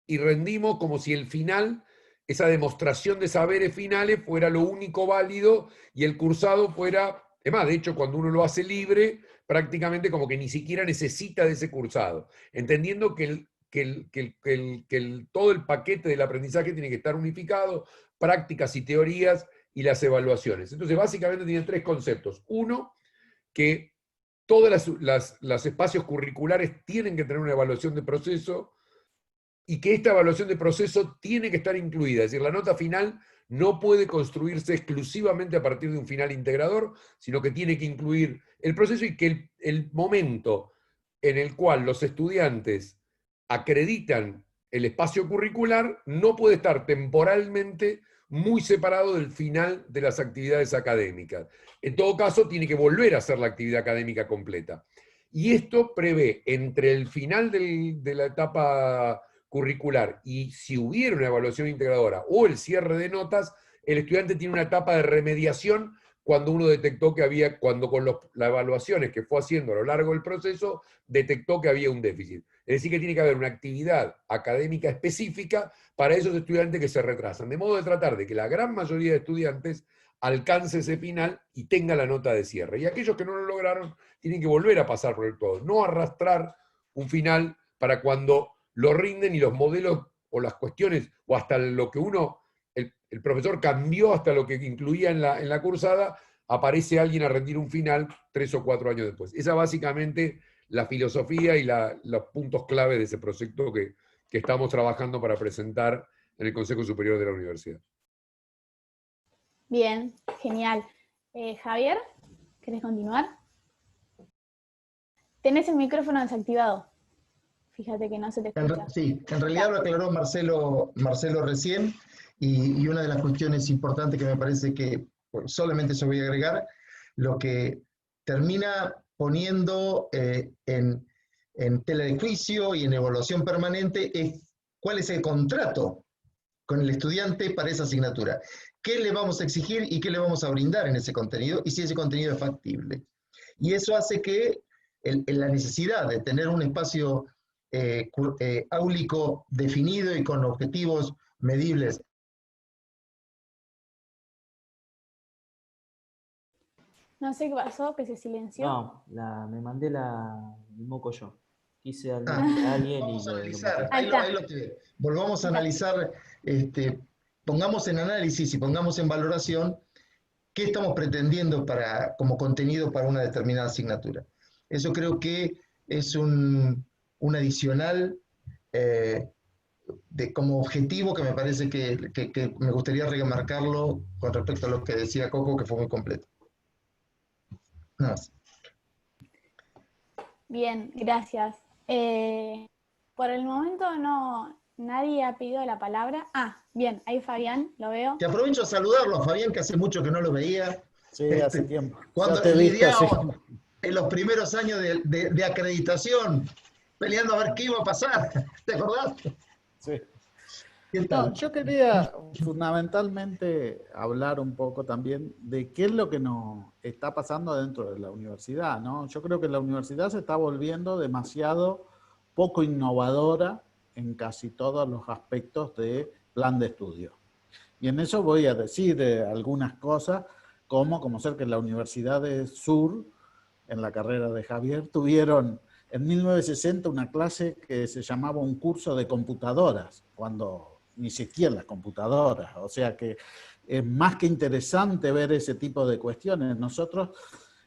y rendimos como si el final, esa demostración de saberes finales, fuera lo único válido y el cursado fuera, además, de hecho, cuando uno lo hace libre, prácticamente como que ni siquiera necesita de ese cursado, entendiendo que todo el paquete del aprendizaje tiene que estar unificado, prácticas y teorías y las evaluaciones. Entonces, básicamente tienen 3 conceptos. Uno, que todos los espacios curriculares tienen que tener una evaluación de proceso y que esta evaluación de proceso tiene que estar incluida. Es decir, la nota final no puede construirse exclusivamente a partir de un final integrador, sino que tiene que incluir el proceso y que el momento en el cual los estudiantes acreditan el espacio curricular no puede estar temporalmente muy separado del final de las actividades académicas. En todo caso, tiene que volver a hacer la actividad académica completa. Y esto prevé entre el final de la etapa curricular y si hubiera una evaluación integradora o el cierre de notas, el estudiante tiene una etapa de remediación cuando uno detectó que había, cuando con las evaluaciones que fue haciendo a lo largo del proceso, detectó que había un déficit. Es decir, que tiene que haber una actividad académica específica para esos estudiantes que se retrasan, de modo de tratar de que la gran mayoría de estudiantes alcance ese final y tenga la nota de cierre. Y aquellos que no lo lograron tienen que volver a pasar por el todo, no arrastrar un final para cuando lo rinden y los modelos o las cuestiones, o hasta lo que el profesor cambió hasta lo que incluía en la cursada, aparece alguien a rendir un final 3 o 4 años después. Esa básicamente la filosofía y los puntos clave de ese proyecto que estamos trabajando para presentar en el Consejo Superior de la Universidad. Bien, genial. Javier, ¿querés continuar? Tenés el micrófono desactivado. Fíjate que no se te escucha. Sí, en realidad lo aclaró Marcelo recién, y una de las cuestiones importantes que me parece que solamente se voy a agregar, lo que termina poniendo en tela de juicio y en evaluación permanente es cuál es el contrato con el estudiante para esa asignatura. ¿Qué le vamos a exigir y qué le vamos a brindar en ese contenido y si ese contenido es factible? Y eso hace que la necesidad de tener un espacio áulico definido y con objetivos medibles. No sé qué pasó, que se silenció. No, me mandé el moco yo. Quise a alguien vamos y a analizar, Ahí volvamos a analizar, pongamos en análisis y pongamos en valoración qué estamos pretendiendo como contenido para una determinada asignatura. Eso creo que es un adicional como objetivo que me parece que me gustaría remarcarlo con respecto a lo que decía Coco, que fue muy completo. Nada más. Bien, gracias. Por el momento no, nadie ha pedido la palabra. Ah, bien, ahí Fabián, lo veo. Te aprovecho a saludarlo, Fabián, que hace mucho que no lo veía. Sí, hace tiempo. Cuando Ya te he visto, lidiábamos sí. en los primeros años de acreditación, peleando a ver qué iba a pasar. ¿Te acordás? Sí. ¿Qué No, tal? yo quería fundamentalmente hablar un poco también de qué es lo que nos está pasando dentro de la universidad, ¿no? Yo creo que la universidad se está volviendo demasiado poco innovadora en casi todos los aspectos de plan de estudio. Y en eso voy a decir algunas cosas, como ser que en la Universidad de Sur, en la carrera de Javier, tuvieron en 1960 una clase que se llamaba un curso de computadoras, cuando ni existían las computadoras. O sea que es más que interesante ver ese tipo de cuestiones. Nosotros,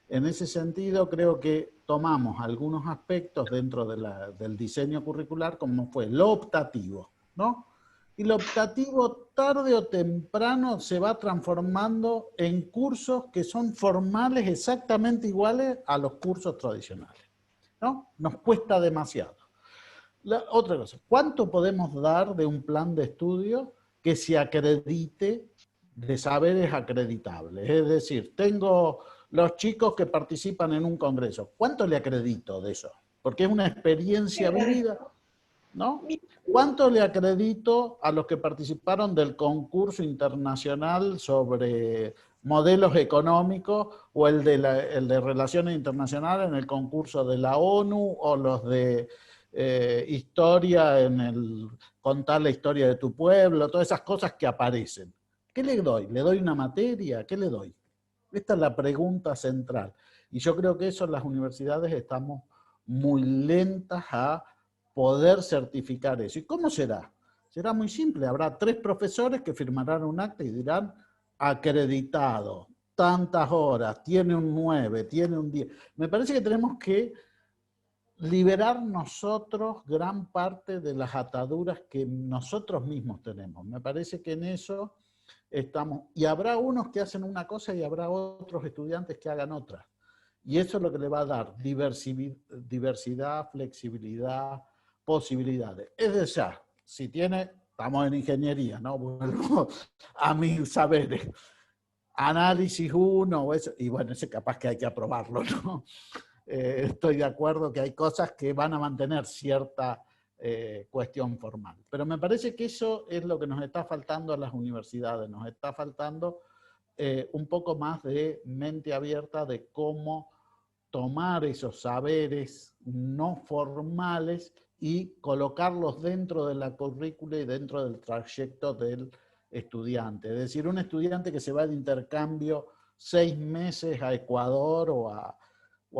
en ese sentido, creo que tomamos algunos aspectos dentro del diseño curricular, como fue lo optativo, ¿no? Y lo optativo, tarde o temprano, se va transformando en cursos que son formales exactamente iguales a los cursos tradicionales, ¿no? Nos cuesta demasiado. Otra cosa, ¿cuánto podemos dar de un plan de estudio que se acredite de saberes acreditables? Es decir, tengo los chicos que participan en un congreso. ¿Cuánto le acredito de eso? Porque es una experiencia vivida, ¿no? ¿Cuánto le acredito a los que participaron del concurso internacional sobre modelos económicos o el de relaciones internacionales en el concurso de la ONU o los de historia contar la historia de tu pueblo, todas esas cosas que aparecen? ¿Qué le doy? ¿Le doy una materia? ¿Qué le doy? Esta es la pregunta central. Y yo creo que eso en las universidades estamos muy lentas a poder certificar eso. ¿Y cómo será? Será muy simple. Habrá 3 profesores que firmarán un acta y dirán acreditado, tantas horas, tiene un 9, tiene un 10. Me parece que tenemos que liberar nosotros gran parte de las ataduras que nosotros mismos tenemos. Me parece que en eso estamos. Y habrá unos que hacen una cosa y habrá otros estudiantes que hagan otra. Y eso es lo que le va a dar diversidad, flexibilidad, posibilidades. Es decir, si estamos en ingeniería, ¿no? Vuelvo a mis saberes. Análisis 1 o eso, y bueno, ese capaz que hay que aprobarlo, ¿no? Estoy de acuerdo que hay cosas que van a mantener cierta cuestión formal. Pero me parece que eso es lo que nos está faltando a las universidades, nos está faltando un poco más de mente abierta de cómo tomar esos saberes no formales y colocarlos dentro de la currícula y dentro del trayecto del estudiante. Es decir, un estudiante que se va de intercambio 6 meses a Ecuador o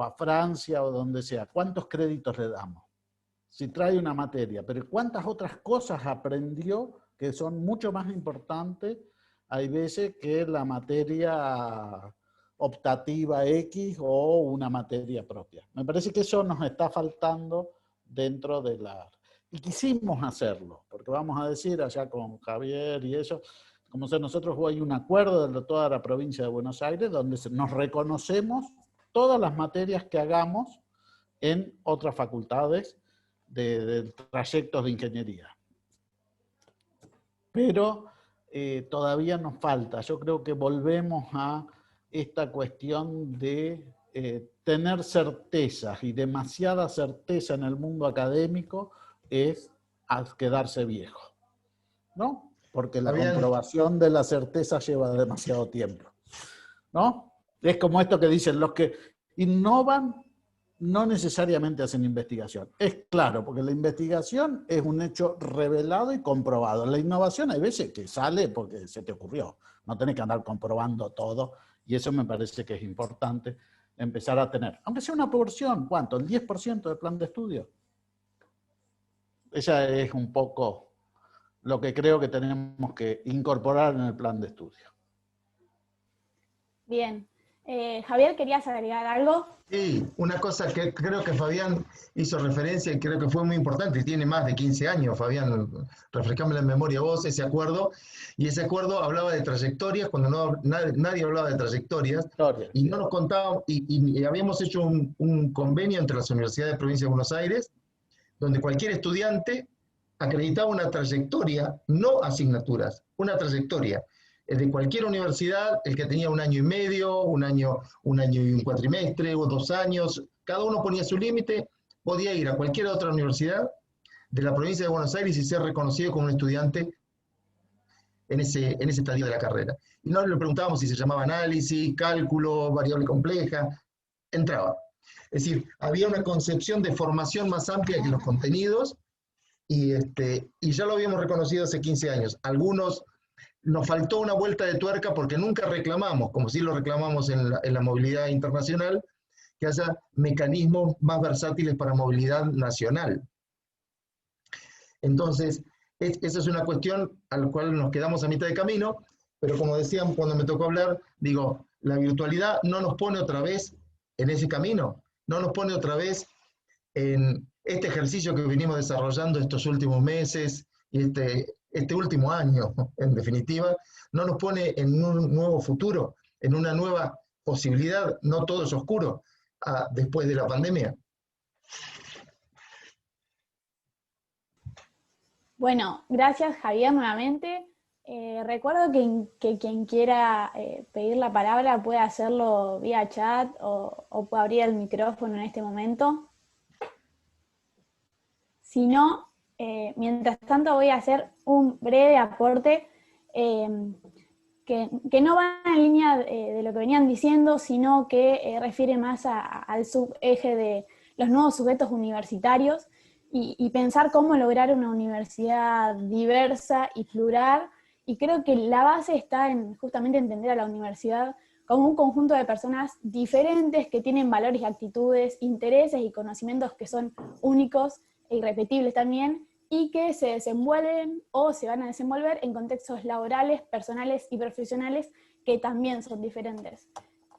a Francia o donde sea, ¿cuántos créditos le damos? Si trae una materia, pero ¿cuántas otras cosas aprendió que son mucho más importantes, hay veces, que la materia optativa X o una materia propia? Me parece que eso nos está faltando dentro de la... Y quisimos hacerlo, porque vamos a decir allá con Javier y eso, como sea, nosotros hay un acuerdo de toda la provincia de Buenos Aires donde nos reconocemos todas las materias que hagamos en otras facultades de trayectos de ingeniería. Pero todavía nos falta. Yo creo que volvemos a esta cuestión de tener certezas, y demasiada certeza en el mundo académico es quedarse viejo, ¿no? Porque la comprobación de la certeza lleva demasiado tiempo, ¿no? Es como esto que dicen, los que innovan no necesariamente hacen investigación. Es claro, porque la investigación es un hecho revelado y comprobado. La innovación hay veces que sale porque se te ocurrió. No tenés que andar comprobando todo, y eso me parece que es importante empezar a tener. Aunque sea una porción, ¿cuánto? ¿El 10% del plan de estudio? Esa es un poco lo que creo que tenemos que incorporar en el plan de estudio. Bien. Javier, ¿querías agregar algo? Sí, una cosa que creo que Fabián hizo referencia y creo que fue muy importante, y tiene más de 15 años, Fabián, refrescame la memoria vos, ese acuerdo, y ese acuerdo hablaba de trayectorias, cuando nadie hablaba de trayectorias, y no nos contábamos, y habíamos hecho un convenio entre las universidades de Provincia de Buenos Aires, donde cualquier estudiante acreditaba una trayectoria, no asignaturas, una trayectoria. De cualquier universidad, el que tenía 1 año y medio, un año y un cuatrimestre, o 2 años, cada uno ponía su límite, podía ir a cualquier otra universidad de la provincia de Buenos Aires y ser reconocido como un estudiante en ese estadio de la carrera. Y no le preguntábamos si se llamaba análisis, cálculo, variable compleja, entraba. Es decir, había una concepción de formación más amplia que los contenidos, y ya lo habíamos reconocido hace 15 años. Algunos nos faltó una vuelta de tuerca porque nunca reclamamos, como sí lo reclamamos en la movilidad internacional, que haya mecanismos más versátiles para movilidad nacional. Entonces, esa es una cuestión a la cual nos quedamos a mitad de camino, pero como decían cuando me tocó hablar, digo, la virtualidad no nos pone otra vez en ese camino, no nos pone otra vez en este ejercicio que venimos desarrollando estos últimos meses y este último año, en definitiva, no nos pone en un nuevo futuro, en una nueva posibilidad, no todo es oscuro después de la pandemia. Bueno, gracias Javier nuevamente. Recuerdo que quien quiera pedir la palabra puede hacerlo vía chat o puede abrir el micrófono en este momento. Si no, mientras tanto voy a hacer un breve aporte que no va en línea de lo que venían diciendo, sino que refiere más al subeje de los nuevos sujetos universitarios y pensar cómo lograr una universidad diversa y plural. Y creo que la base está en justamente entender a la universidad como un conjunto de personas diferentes que tienen valores y actitudes, intereses y conocimientos que son únicos e irrepetibles también, y que se desenvuelven o se van a desenvolver en contextos laborales, personales y profesionales que también son diferentes.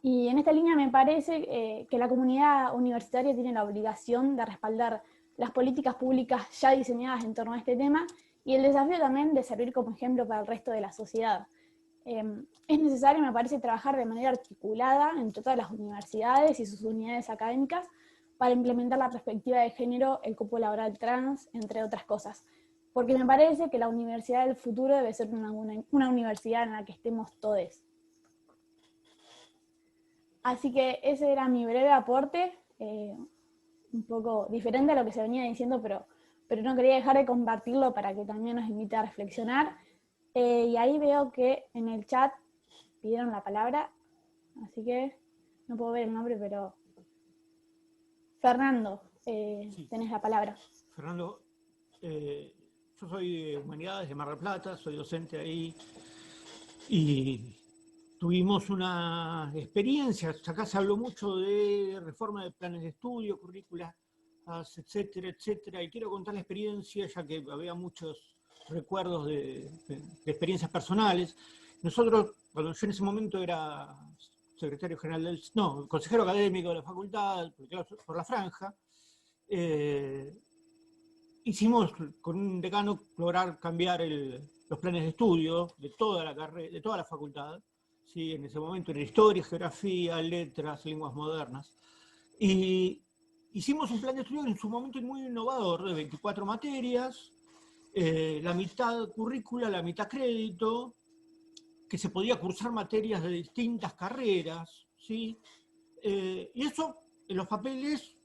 Y en esta línea me parece que la comunidad universitaria tiene la obligación de respaldar las políticas públicas ya diseñadas en torno a este tema, y el desafío también de servir como ejemplo para el resto de la sociedad. Es necesario, me parece, trabajar de manera articulada entre todas las universidades y sus unidades académicas para implementar la perspectiva de género, el cupo laboral trans, entre otras cosas. Porque me parece que la universidad del futuro debe ser una universidad en la que estemos todos. Así que ese era mi breve aporte, un poco diferente a lo que se venía diciendo, pero no quería dejar de compartirlo para que también nos invite a reflexionar. Y ahí veo que en el chat pidieron la palabra, así que no puedo ver el nombre, pero Fernando, sí. Tenés la palabra. Fernando, yo soy de Humanidades de Mar del Plata, soy docente ahí, y tuvimos una experiencia, acá se habló mucho de reforma de planes de estudio, currículas, etcétera, etcétera, y quiero contar la experiencia, ya que había muchos recuerdos de experiencias personales. Nosotros, cuando yo en ese momento era secretario general consejero académico de la facultad, por la franja, hicimos con un decano lograr cambiar los planes de estudio de toda la carrera, de toda la facultad, ¿sí? En ese momento era historia, geografía, letras, lenguas modernas, y hicimos un plan de estudio en su momento muy innovador, de 24 materias, la mitad currícula, la mitad crédito, que se podía cursar materias de distintas carreras, ¿sí? Y eso en los papeles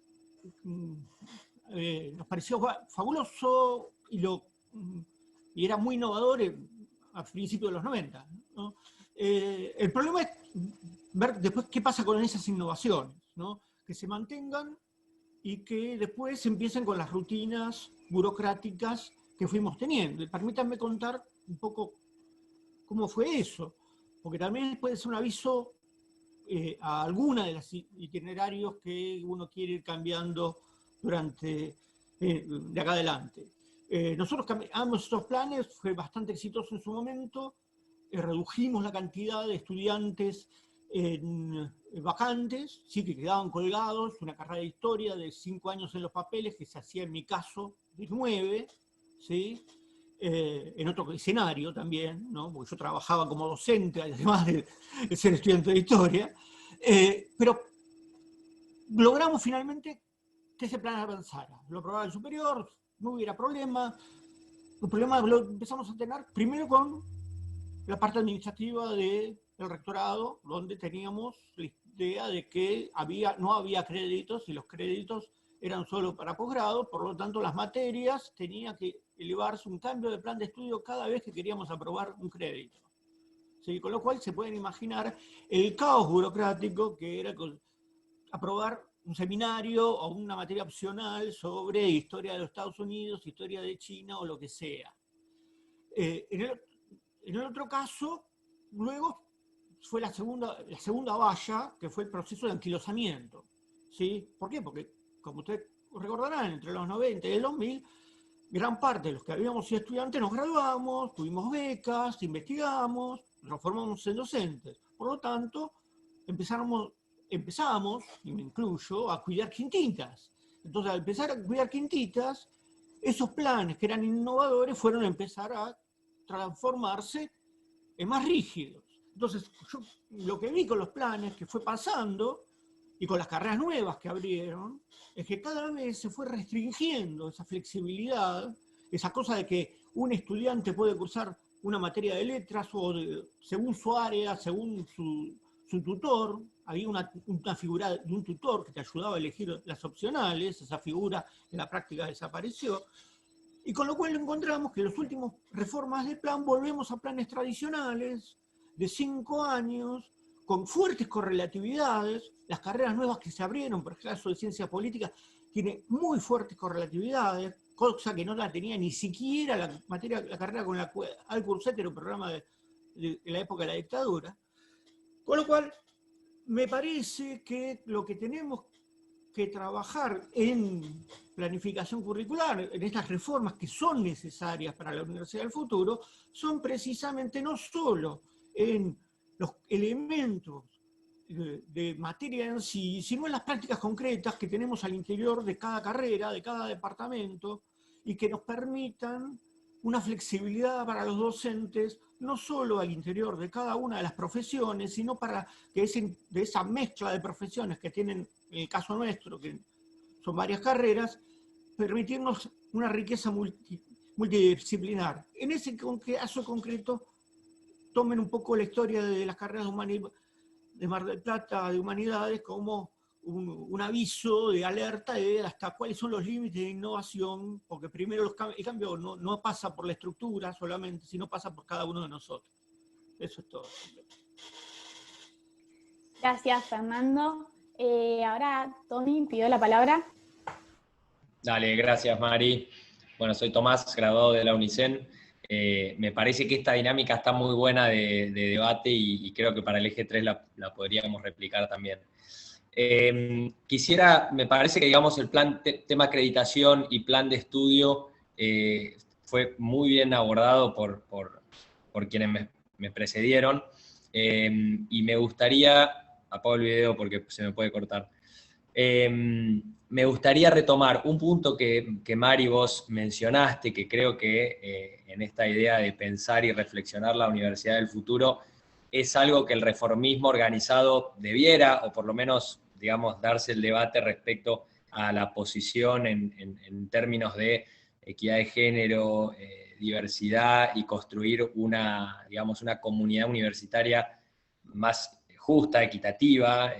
nos pareció fabuloso y era muy innovador a principios de los 90, ¿no? El problema es ver después qué pasa con esas innovaciones, ¿no? Que se mantengan y que después empiecen con las rutinas burocráticas que fuimos teniendo. Permítanme contar un poco cómo fue eso, porque también puede ser un aviso a alguna de los itinerarios que uno quiere ir cambiando durante, de acá adelante. Nosotros cambiamos estos planes, fue bastante exitoso en su momento, redujimos la cantidad de estudiantes vacantes, sí, que quedaban colgados, una carrera de historia de 5 años en los papeles, que se hacía en mi caso de 9, ¿sí? En otro escenario también, ¿no? Porque yo trabajaba como docente, además de ser estudiante de historia, pero logramos finalmente que ese plan avanzara. Lo aprobaba el superior, no hubiera problema. Los problemas lo empezamos a tener primero con la parte administrativa del rectorado, donde teníamos la idea de que no había créditos y los créditos eran solo para posgrado, por lo tanto las materias tenían que elevarse un cambio de plan de estudio cada vez que queríamos aprobar un crédito. ¿Sí? Con lo cual se pueden imaginar el caos burocrático que era aprobar un seminario o una materia opcional sobre historia de los Estados Unidos, historia de China o lo que sea. En el otro caso, luego fue la segunda valla, que fue el proceso de anquilosamiento. ¿Sí? ¿Por qué? Porque, como ustedes recordarán, entre los 90 y el 2000, gran parte de los que habíamos sido estudiantes nos graduamos, tuvimos becas, investigamos, nos formamos en docentes. Por lo tanto, empezamos, y me incluyo, a cuidar quintitas. Entonces, al empezar a cuidar quintitas, esos planes que eran innovadores fueron a empezar a transformarse en más rígidos. Entonces, yo lo que vi con los planes que fue pasando, y con las carreras nuevas que abrieron, es que cada vez se fue restringiendo esa flexibilidad, esa cosa de que un estudiante puede cursar una materia de letras o según su área, según su tutor. Había una figura de un tutor que te ayudaba a elegir las opcionales, esa figura en la práctica desapareció, y con lo cual encontramos que en las últimas reformas del plan volvemos a planes tradicionales de 5 años, con fuertes correlatividades. Las carreras nuevas que se abrieron, por ejemplo, de ciencias políticas, tiene muy fuertes correlatividades, cosa que no la tenía ni siquiera la carrera con la cual cursé, que era un programa de la época de la dictadura. Con lo cual, me parece que lo que tenemos que trabajar en planificación curricular, en estas reformas que son necesarias para la Universidad del Futuro, son precisamente no solo en los elementos de materia en sí, sino en las prácticas concretas que tenemos al interior de cada carrera, de cada departamento, y que nos permitan una flexibilidad para los docentes, no solo al interior de cada una de las profesiones, sino para que de esa mezcla de profesiones que tienen, en el caso nuestro, que son varias carreras, permitirnos una riqueza multidisciplinar. En ese caso concreto, tomen un poco la historia de las carreras de Mar del Plata, de humanidades, como un aviso de alerta de hasta cuáles son los límites de innovación, porque primero el cambio no pasa por la estructura solamente, sino pasa por cada uno de nosotros. Eso es todo. Gracias, Fernando. Ahora Tommy pidió la palabra. Dale, gracias, Mari. Bueno, soy Tomás, graduado de la UNICEN. Me parece que esta dinámica está muy buena de debate y creo que para el eje 3 la podríamos replicar también. Me parece que digamos el plan tema acreditación y plan de estudio fue muy bien abordado por quienes me precedieron, y me gustaría, apago el video porque se me puede cortar, me gustaría retomar un punto que Mari vos mencionaste, que creo que en esta idea de pensar y reflexionar la universidad del futuro es algo que el reformismo organizado debiera, o por lo menos, digamos, darse el debate respecto a la posición en términos de equidad de género, diversidad, y construir una comunidad universitaria más justa, equitativa,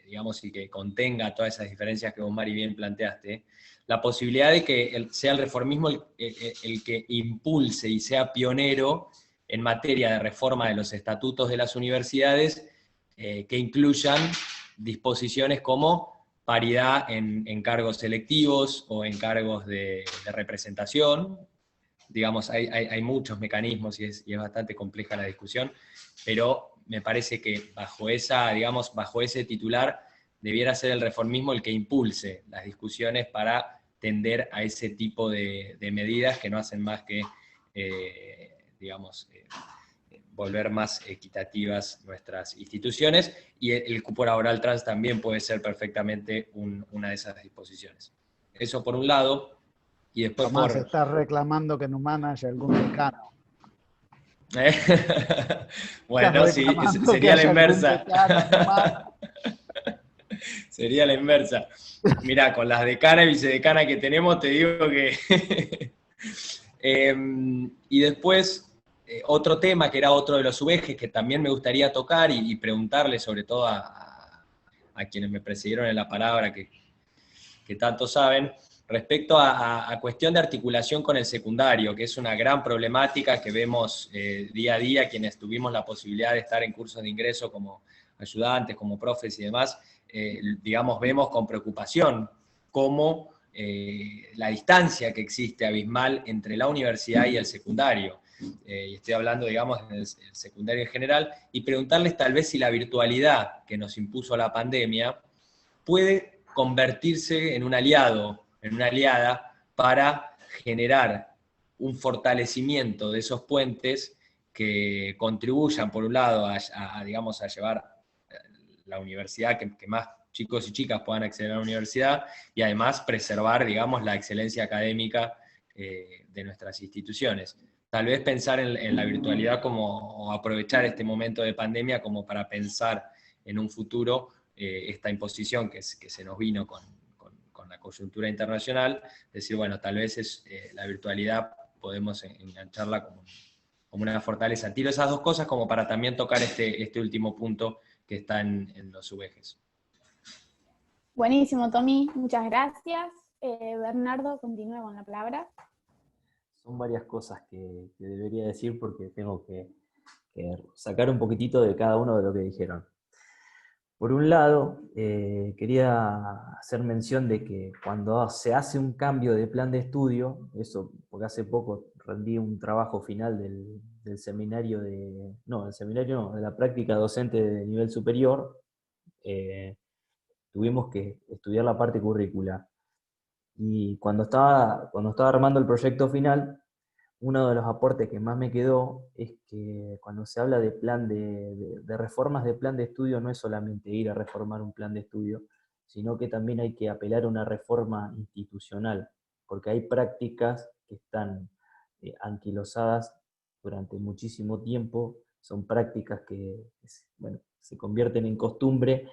digamos, y que contenga todas esas diferencias que vos, Mari, bien planteaste. La posibilidad de que sea el reformismo el que impulse y sea pionero en materia de reforma de los estatutos de las universidades, que incluyan disposiciones como paridad en cargos selectivos o en cargos de representación. Digamos, hay muchos mecanismos y es bastante compleja la discusión, pero me parece que bajo ese titular debiera ser el reformismo el que impulse las discusiones para tender a ese tipo de medidas que no hacen más que, volver más equitativas nuestras instituciones, y el cupo laboral trans también puede ser perfectamente una de esas disposiciones. Eso por un lado, y después Tomás, estás reclamando que en Humana haya algún decano. Bueno, sí, sería la inversa. Sería la inversa. Mirá, con las decana y vicedecana que tenemos, te digo que... y después, otro tema que era otro de los subejes que también me gustaría tocar y preguntarle sobre todo a quienes me precedieron en la palabra, que tanto saben, respecto a cuestión de articulación con el secundario, que es una gran problemática que vemos día a día quienes tuvimos la posibilidad de estar en cursos de ingreso como ayudantes, como profes y demás, digamos, vemos con preocupación cómo la distancia que existe abismal entre la universidad y el secundario. Y estoy hablando, digamos, del secundario en general, y preguntarles tal vez si la virtualidad que nos impuso la pandemia puede convertirse en un aliado, en una aliada, para generar un fortalecimiento de esos puentes que contribuyan, por un lado, digamos, a llevar la universidad, que más chicos y chicas puedan acceder a la universidad, y además preservar, digamos, la excelencia académica de nuestras instituciones. Tal vez pensar en la virtualidad o aprovechar este momento de pandemia como para pensar en un futuro esta imposición que se nos vino con la coyuntura internacional, decir, bueno, tal vez la virtualidad podemos engancharla como una fortaleza. Tiro esas dos cosas como para también tocar este último punto que está en los subejes. Buenísimo, Tommy, muchas gracias. Bernardo, continúa con la palabra. Son varias cosas que debería decir porque tengo que sacar un poquitito de cada uno de lo que dijeron. Por un lado, quería hacer mención de que cuando se hace un cambio de plan de estudio, eso, porque hace poco rendí un trabajo final del seminario de la práctica docente de nivel superior, tuvimos que estudiar la parte curricular. Y cuando estaba armando el proyecto final, uno de los aportes que más me quedó es que cuando se habla de plan de reformas de plan de estudio, no es solamente ir a reformar un plan de estudio, sino que también hay que apelar a una reforma institucional, porque hay prácticas que están anquilosadas durante muchísimo tiempo, son prácticas que se convierten en costumbre,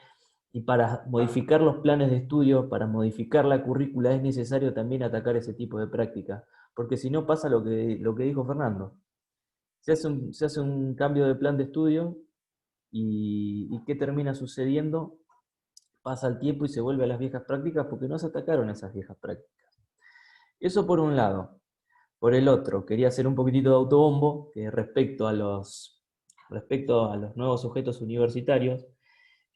y para modificar los planes de estudio, para modificar la currícula, es necesario también atacar ese tipo de prácticas. Porque si no pasa lo que dijo Fernando. Se hace un cambio de plan de estudio y ¿qué termina sucediendo? Pasa el tiempo y se vuelve a las viejas prácticas porque no se atacaron esas viejas prácticas. Eso por un lado. Por el otro, quería hacer un poquitito de autobombo que respecto a los nuevos sujetos universitarios,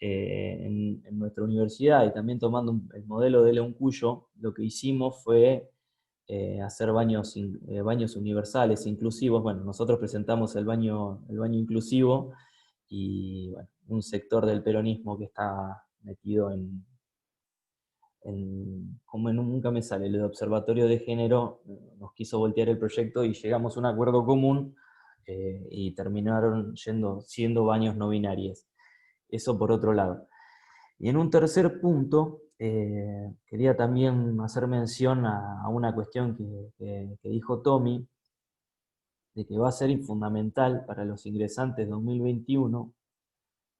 en nuestra universidad y también tomando el modelo de León Cuyo, lo que hicimos fue hacer baños universales, inclusivos. Bueno, nosotros presentamos el baño inclusivo y bueno, un sector del peronismo que está metido nunca me sale, el observatorio de género nos quiso voltear el proyecto y llegamos a un acuerdo común y terminaron siendo baños no binarios. Eso por otro lado. Y en un tercer punto, quería también hacer mención a una cuestión que dijo Tommy, de que va a ser fundamental para los ingresantes 2021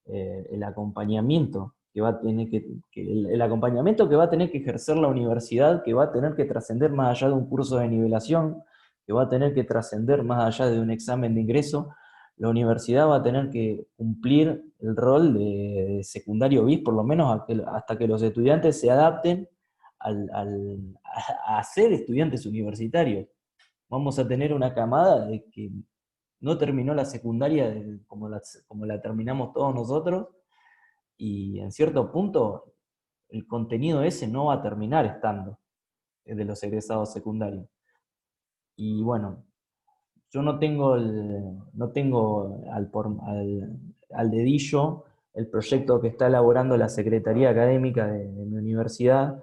el acompañamiento que va a tener el acompañamiento que va a tener que ejercer la universidad, que va a tener que trascender más allá de un curso de nivelación, que va a tener que trascender más allá de un examen de ingreso. La universidad va a tener que cumplir el rol de secundario bis, por lo menos hasta que los estudiantes se adapten a ser estudiantes universitarios. Vamos a tener una camada de que no terminó la secundaria como la terminamos todos nosotros, y en cierto punto el contenido ese no va a terminar estando de los egresados secundarios. Y bueno, yo no tengo al dedillo el proyecto que está elaborando la Secretaría Académica de mi universidad,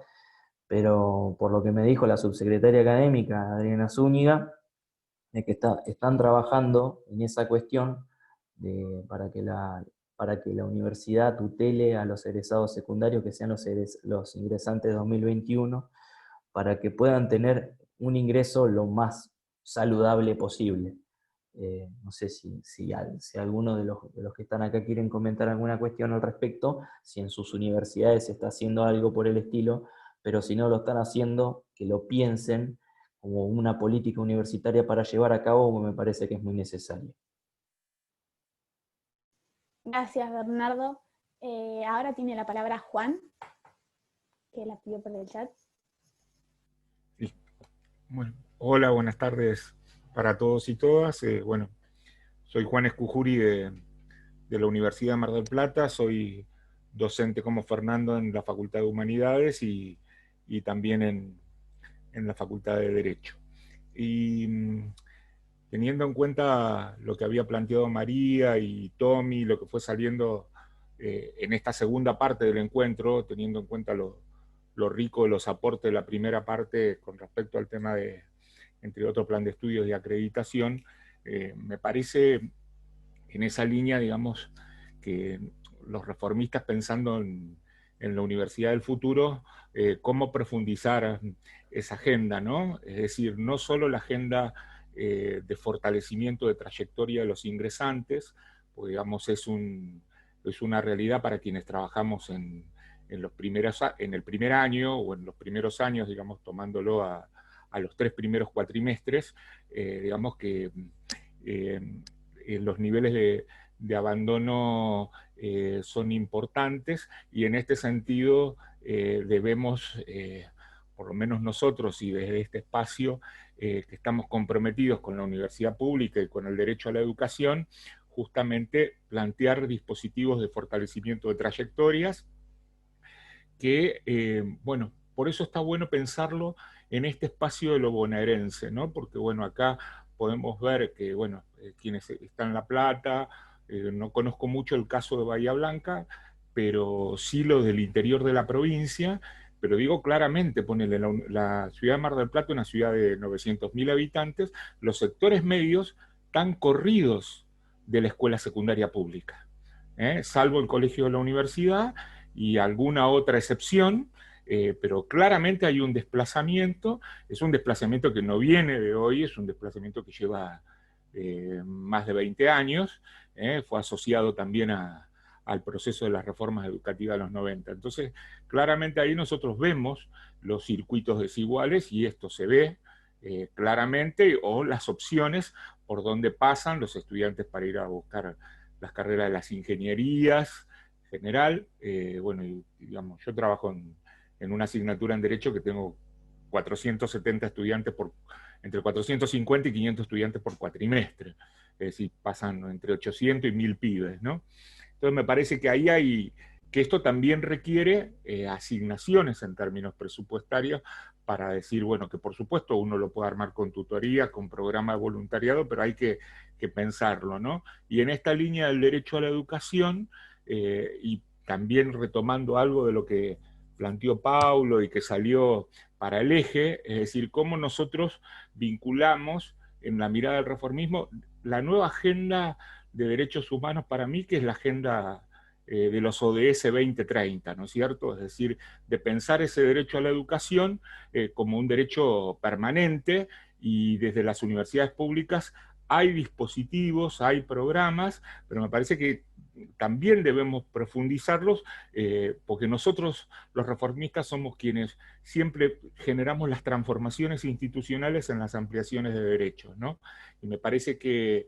pero por lo que me dijo la subsecretaria académica, Adriana Zúñiga, es que están trabajando en esa cuestión para que la universidad tutele a los egresados secundarios, que sean los ingresantes 2021, para que puedan tener un ingreso lo más saludable posible. No sé si alguno de los que están acá quieren comentar alguna cuestión al respecto, si en sus universidades se está haciendo algo por el estilo, pero si no lo están haciendo, que lo piensen como una política universitaria para llevar a cabo, me parece que es muy necesario. Gracias, Bernardo. Ahora tiene la palabra Juan, que la pidió por el chat. Sí. Bueno, hola, buenas tardes para todos y todas. Bueno, soy Juan Escujuri de la Universidad de Mar del Plata, soy docente como Fernando en la Facultad de Humanidades y también en la Facultad de Derecho. Y teniendo en cuenta lo que había planteado María y Tommy, lo que fue saliendo en esta segunda parte del encuentro, teniendo en cuenta lo rico de los aportes de la primera parte con respecto al tema de, entre otros, plan de estudios y acreditación, me parece en esa línea, digamos, que los reformistas pensando en la Universidad del Futuro, cómo profundizar esa agenda, ¿no? Es decir, no solo la agenda de fortalecimiento de trayectoria de los ingresantes, pues digamos es una realidad para quienes trabajamos en el primer año o en los primeros años, digamos, tomándolo a los 3 primeros cuatrimestres, digamos que los niveles de abandono son importantes y en este sentido debemos, por lo menos nosotros y desde este espacio, que estamos comprometidos con la universidad pública y con el derecho a la educación, justamente plantear dispositivos de fortalecimiento de trayectorias que, bueno, por eso está bueno pensarlo en este espacio de lo bonaerense, ¿no? Porque, bueno, acá podemos ver que, bueno, quienes están en La Plata, no conozco mucho el caso de Bahía Blanca, pero sí lo del interior de la provincia, pero digo claramente, ponele la ciudad de Mar del Plata, una ciudad de 900.000 habitantes, los sectores medios están corridos de la escuela secundaria pública, salvo el colegio de la universidad y alguna otra excepción, pero claramente hay un desplazamiento, es un desplazamiento que no viene de hoy, es un desplazamiento que lleva más de 20 años, fue asociado también al proceso de las reformas educativas de los 90. Entonces, claramente ahí nosotros vemos los circuitos desiguales y esto se ve claramente, o las opciones por donde pasan los estudiantes para ir a buscar las carreras de las ingenierías general. Bueno, y, digamos, yo trabajo en una asignatura en Derecho que tengo 470 estudiantes entre 450 y 500 estudiantes por cuatrimestre. Es decir, pasan entre 800 y 1000 pibes, ¿no? Entonces me parece que ahí hay, que esto también requiere asignaciones en términos presupuestarios para decir, bueno, que por supuesto uno lo puede armar con tutoría, con programa de voluntariado, pero hay que pensarlo, ¿no? Y en esta línea del derecho a la educación, y también retomando algo de lo que planteó Paulo y que salió para el eje, es decir, cómo nosotros vinculamos en la mirada del reformismo la nueva agenda de derechos humanos para mí, que es la agenda de los ODS 2030, ¿no es cierto? Es decir, de pensar ese derecho a la educación como un derecho permanente, y desde las universidades públicas hay dispositivos, hay programas, pero me parece que también debemos profundizarlos, porque nosotros, los reformistas, somos quienes siempre generamos las transformaciones institucionales en las ampliaciones de derechos, ¿no? Y me parece que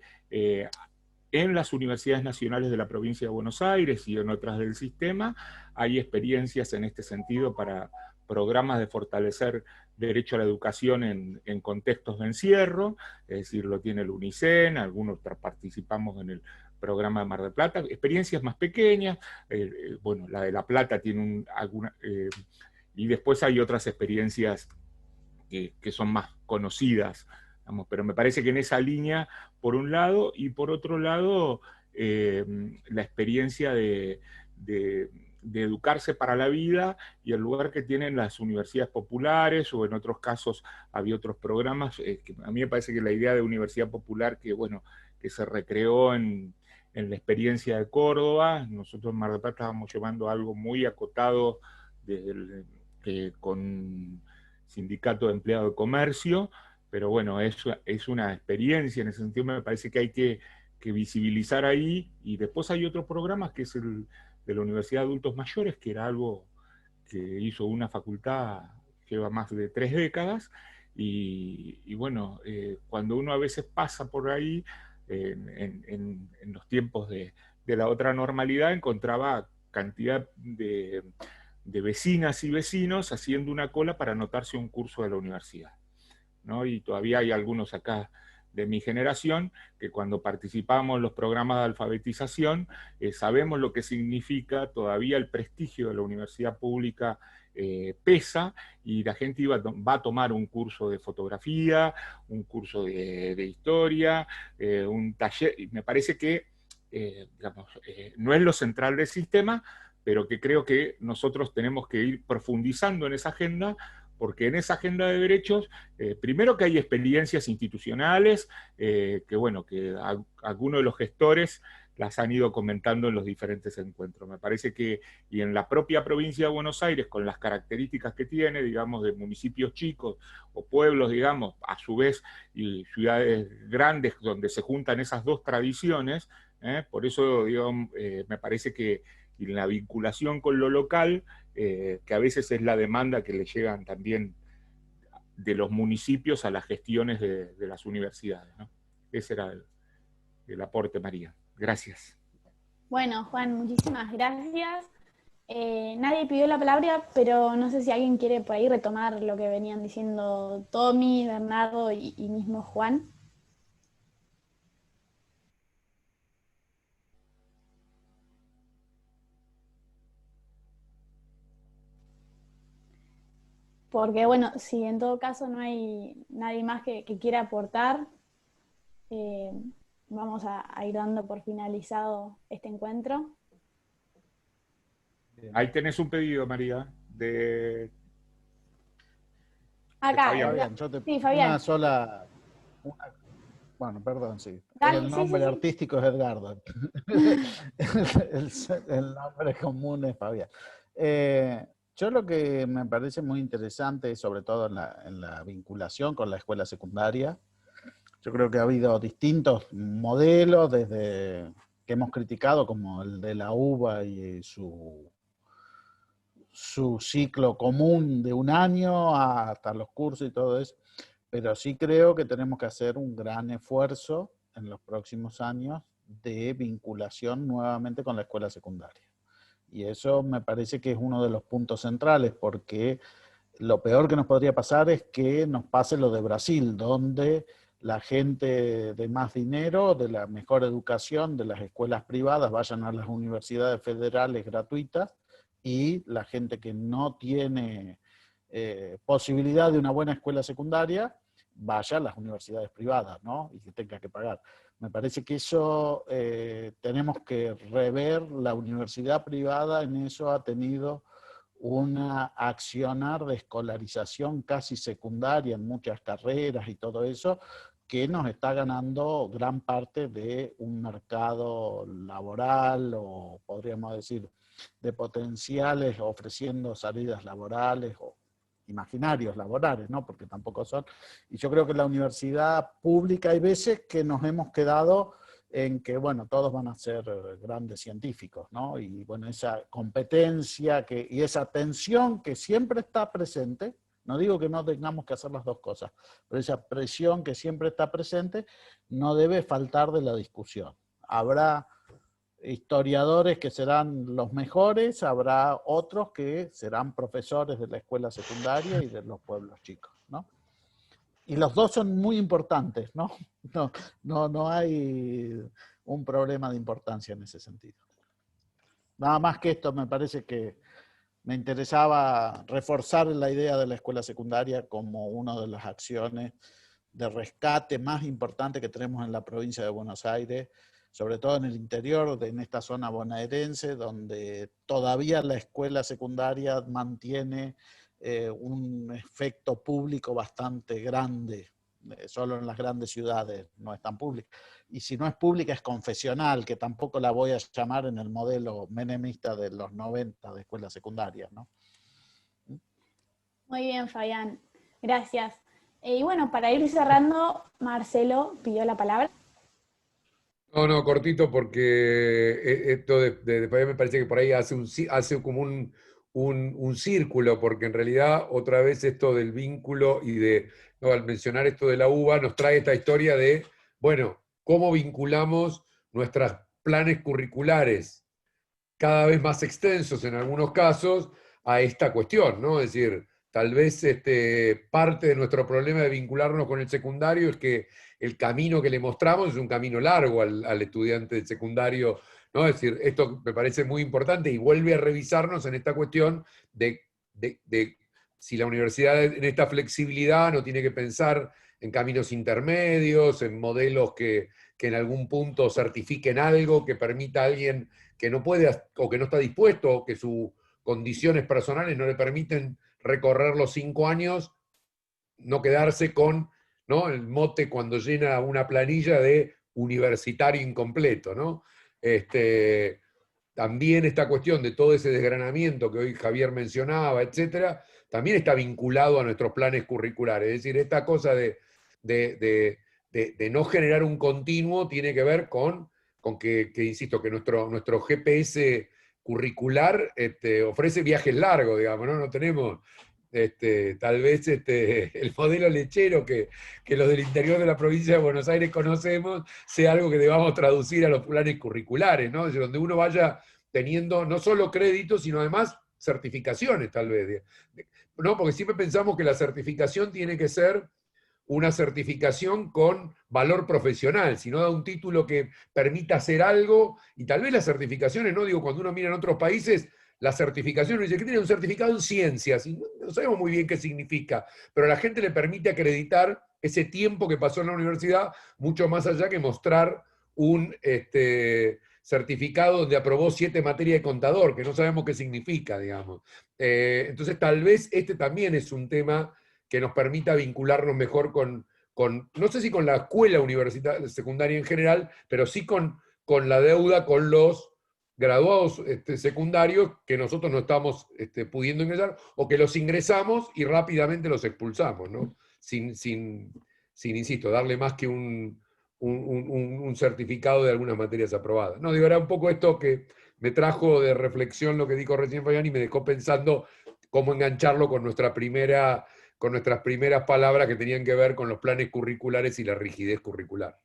en las universidades nacionales de la provincia de Buenos Aires y en otras del sistema hay experiencias en este sentido para programas de fortalecer derecho a la educación en contextos de encierro, es decir, lo tiene el UNICEN, algunos participamos en el programa de Mar del Plata, experiencias más pequeñas, bueno, la de La Plata tiene alguna, y después hay otras experiencias que son más conocidas, digamos, pero me parece que en esa línea, por un lado, y por otro lado, la experiencia de educarse para la vida y el lugar que tienen las universidades populares, o en otros casos había otros programas, que a mí me parece que la idea de universidad popular que, bueno, que se recreó en la experiencia de Córdoba, nosotros en Mar del Plata estábamos llevando algo muy acotado con Sindicato de Empleados de Comercio, pero bueno, es una experiencia, en ese sentido me parece que hay que visibilizar ahí, y después hay otros programas que es el de la Universidad de Adultos Mayores, que era algo que hizo una facultad, lleva más de 3 décadas, y bueno, cuando uno a veces pasa por ahí, en los tiempos de la otra normalidad, encontraba cantidad de vecinas y vecinos haciendo una cola para anotarse un curso de la universidad, ¿no? Y todavía hay algunos acá de mi generación que cuando participamos en los programas de alfabetización sabemos lo que significa todavía el prestigio de la universidad pública. Pesa, y la gente va a tomar un curso de fotografía, un curso de historia, un taller, y me parece que digamos, no es lo central del sistema, pero que creo que nosotros tenemos que ir profundizando en esa agenda, porque en esa agenda de derechos, primero que hay experiencias institucionales, que bueno, que algunos de los gestores las han ido comentando en los diferentes encuentros. Me parece que, y en la propia provincia de Buenos Aires, con las características que tiene, digamos, de municipios chicos o pueblos, digamos, a su vez, y ciudades grandes donde se juntan esas dos tradiciones, por eso, digamos, me parece que en la vinculación con lo local, que a veces es la demanda que le llegan también de los municipios a las gestiones de las universidades, ¿no? Ese era el aporte, María. Gracias. Bueno, Juan, muchísimas gracias. Nadie pidió la palabra, pero no sé si alguien quiere por ahí retomar lo que venían diciendo Tommy, Bernardo y mismo Juan. Porque bueno, si en todo caso no hay nadie más que quiera aportar, vamos a ir dando por finalizado este encuentro. Ahí tenés un pedido, María, Acá, Fabián, sí, Fabián. Una sola... Bueno, perdón, sí. Dale, El nombre sí. artístico es Edgardo. el nombre común es Fabián. Yo lo que me parece muy interesante, sobre todo en la vinculación con la escuela secundaria, yo creo que ha habido distintos modelos desde que hemos criticado, como el de la UBA y su ciclo común de un año hasta los cursos y todo eso, pero sí creo que tenemos que hacer un gran esfuerzo en los próximos años de vinculación nuevamente con la escuela secundaria. Y eso me parece que es uno de los puntos centrales, porque lo peor que nos podría pasar es que nos pase lo de Brasil, donde la gente de más dinero, de la mejor educación, de las escuelas privadas, vayan a las universidades federales gratuitas, y la gente que no tiene posibilidad de una buena escuela secundaria vaya a las universidades privadas, ¿no? Y que tenga que pagar. Me parece que eso tenemos que rever. La universidad privada en eso ha tenido una accionar de escolarización casi secundaria en muchas carreras y todo eso, que nos está ganando gran parte de un mercado laboral, o podríamos decir de potenciales ofreciendo salidas laborales o imaginarios laborales, ¿no? Porque tampoco son. Y yo creo que en la universidad pública hay veces que nos hemos quedado en que, bueno, todos van a ser grandes científicos, ¿no? Y bueno, esa competencia y esa tensión que siempre está presente, no digo que no tengamos que hacer las dos cosas, pero esa presión que siempre está presente no debe faltar de la discusión. Habrá historiadores que serán los mejores, habrá otros que serán profesores de la escuela secundaria y de los pueblos chicos, ¿no? Y los dos son muy importantes, ¿no? No hay un problema de importancia en ese sentido. Nada más que esto, me parece que me interesaba reforzar la idea de la escuela secundaria como una de las acciones de rescate más importantes que tenemos en la provincia de Buenos Aires, sobre todo en el interior, en esta zona bonaerense, donde todavía la escuela secundaria mantiene un efecto público bastante grande. Solo en las grandes ciudades no es tan pública. Y si no es pública, es confesional, que tampoco la voy a llamar en el modelo menemista de los 90 de escuelas secundarias, ¿no? Muy bien, Fabián. Gracias. Y bueno, para ir cerrando, Marcelo pidió la palabra. No, cortito, porque esto de me parece que por ahí hace como un círculo, porque en realidad otra vez esto del vínculo no, al mencionar esto de la uva, nos trae esta historia de, bueno, cómo vinculamos nuestros planes curriculares cada vez más extensos en algunos casos a esta cuestión, ¿no? Es decir, tal vez parte de nuestro problema de vincularnos con el secundario es que el camino que le mostramos es un camino largo al estudiante del secundario, ¿no? Es decir, esto me parece muy importante y vuelve a revisarnos en esta cuestión de si la universidad en esta flexibilidad no tiene que pensar en caminos intermedios, en modelos que en algún punto certifiquen algo, que permita a alguien que no puede o que no está dispuesto, o que sus condiciones personales no le permiten recorrer los 5 años, no quedarse con, ¿no?, el mote cuando llena una planilla de universitario incompleto, ¿no? También esta cuestión de todo ese desgranamiento que hoy Javier mencionaba, etcétera, también está vinculado a nuestros planes curriculares. Es decir, esta cosa de no generar un continuo tiene que ver con que insisto, que nuestro GPS curricular ofrece viajes largos, digamos, ¿no? No tenemos tal vez el modelo lechero que los del interior de la provincia de Buenos Aires conocemos, sea algo que debamos traducir a los planes curriculares, ¿no? Es decir, donde uno vaya teniendo no solo créditos, sino además certificaciones, tal vez. ¿No? Porque siempre pensamos que la certificación tiene que ser una certificación con valor profesional, si no da un título que permita hacer algo, y tal vez las certificaciones, no digo, cuando uno mira en otros países, la certificación, uno dice que tiene un certificado en ciencias, y no sabemos muy bien qué significa, pero a la gente le permite acreditar ese tiempo que pasó en la universidad, mucho más allá que mostrar un certificado donde aprobó 7 materias de contador, que no sabemos qué significa, digamos. Entonces tal vez también es un tema que nos permita vincularnos mejor con no sé si con la escuela universitaria secundaria en general, pero sí con la deuda con los graduados secundarios que nosotros no estamos pudiendo ingresar, o que los ingresamos y rápidamente los expulsamos, ¿no? Sin insisto, darle más que un certificado de algunas materias aprobadas. No, digo, era un poco esto que me trajo de reflexión lo que dijo recién Fabián y me dejó pensando cómo engancharlo con nuestras primeras palabras que tenían que ver con los planes curriculares y la rigidez curricular.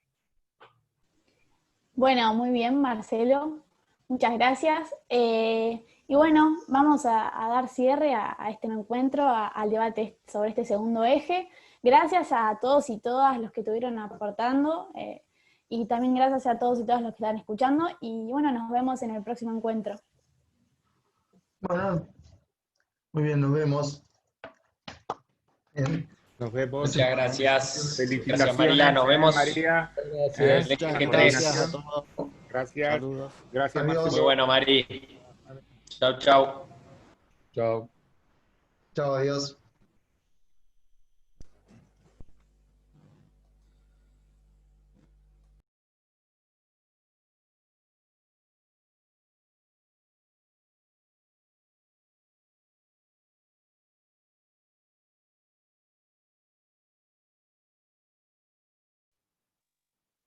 Bueno, muy bien, Marcelo. Muchas gracias. Y bueno, vamos a dar cierre a este encuentro, al debate sobre este segundo eje. Gracias a todos y todas los que estuvieron aportando, y también gracias a todos y todas los que están escuchando. Y bueno, nos vemos en el próximo encuentro. Bueno, muy bien, nos vemos. Bien. Nos vemos. Muchas gracias. Felicitaciones. Gracias, María. Nos vemos. María. Gracias. Gracias a todos. Gracias. Saludos. Gracias, Adiós. Marcelo. Muy bueno, Mari. Chau, chau. Chao. Chao, adiós.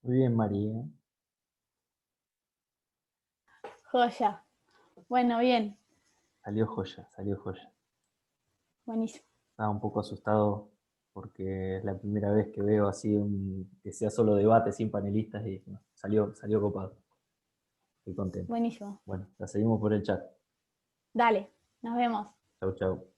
Muy bien, María. Joya. Bueno, bien. Salió joya, salió joya. Buenísimo. Estaba un poco asustado porque es la primera vez que veo así que sea solo debate sin panelistas y no, salió copado. Estoy contento. Buenísimo. Bueno, la seguimos por el chat. Dale, nos vemos. Chau, chau.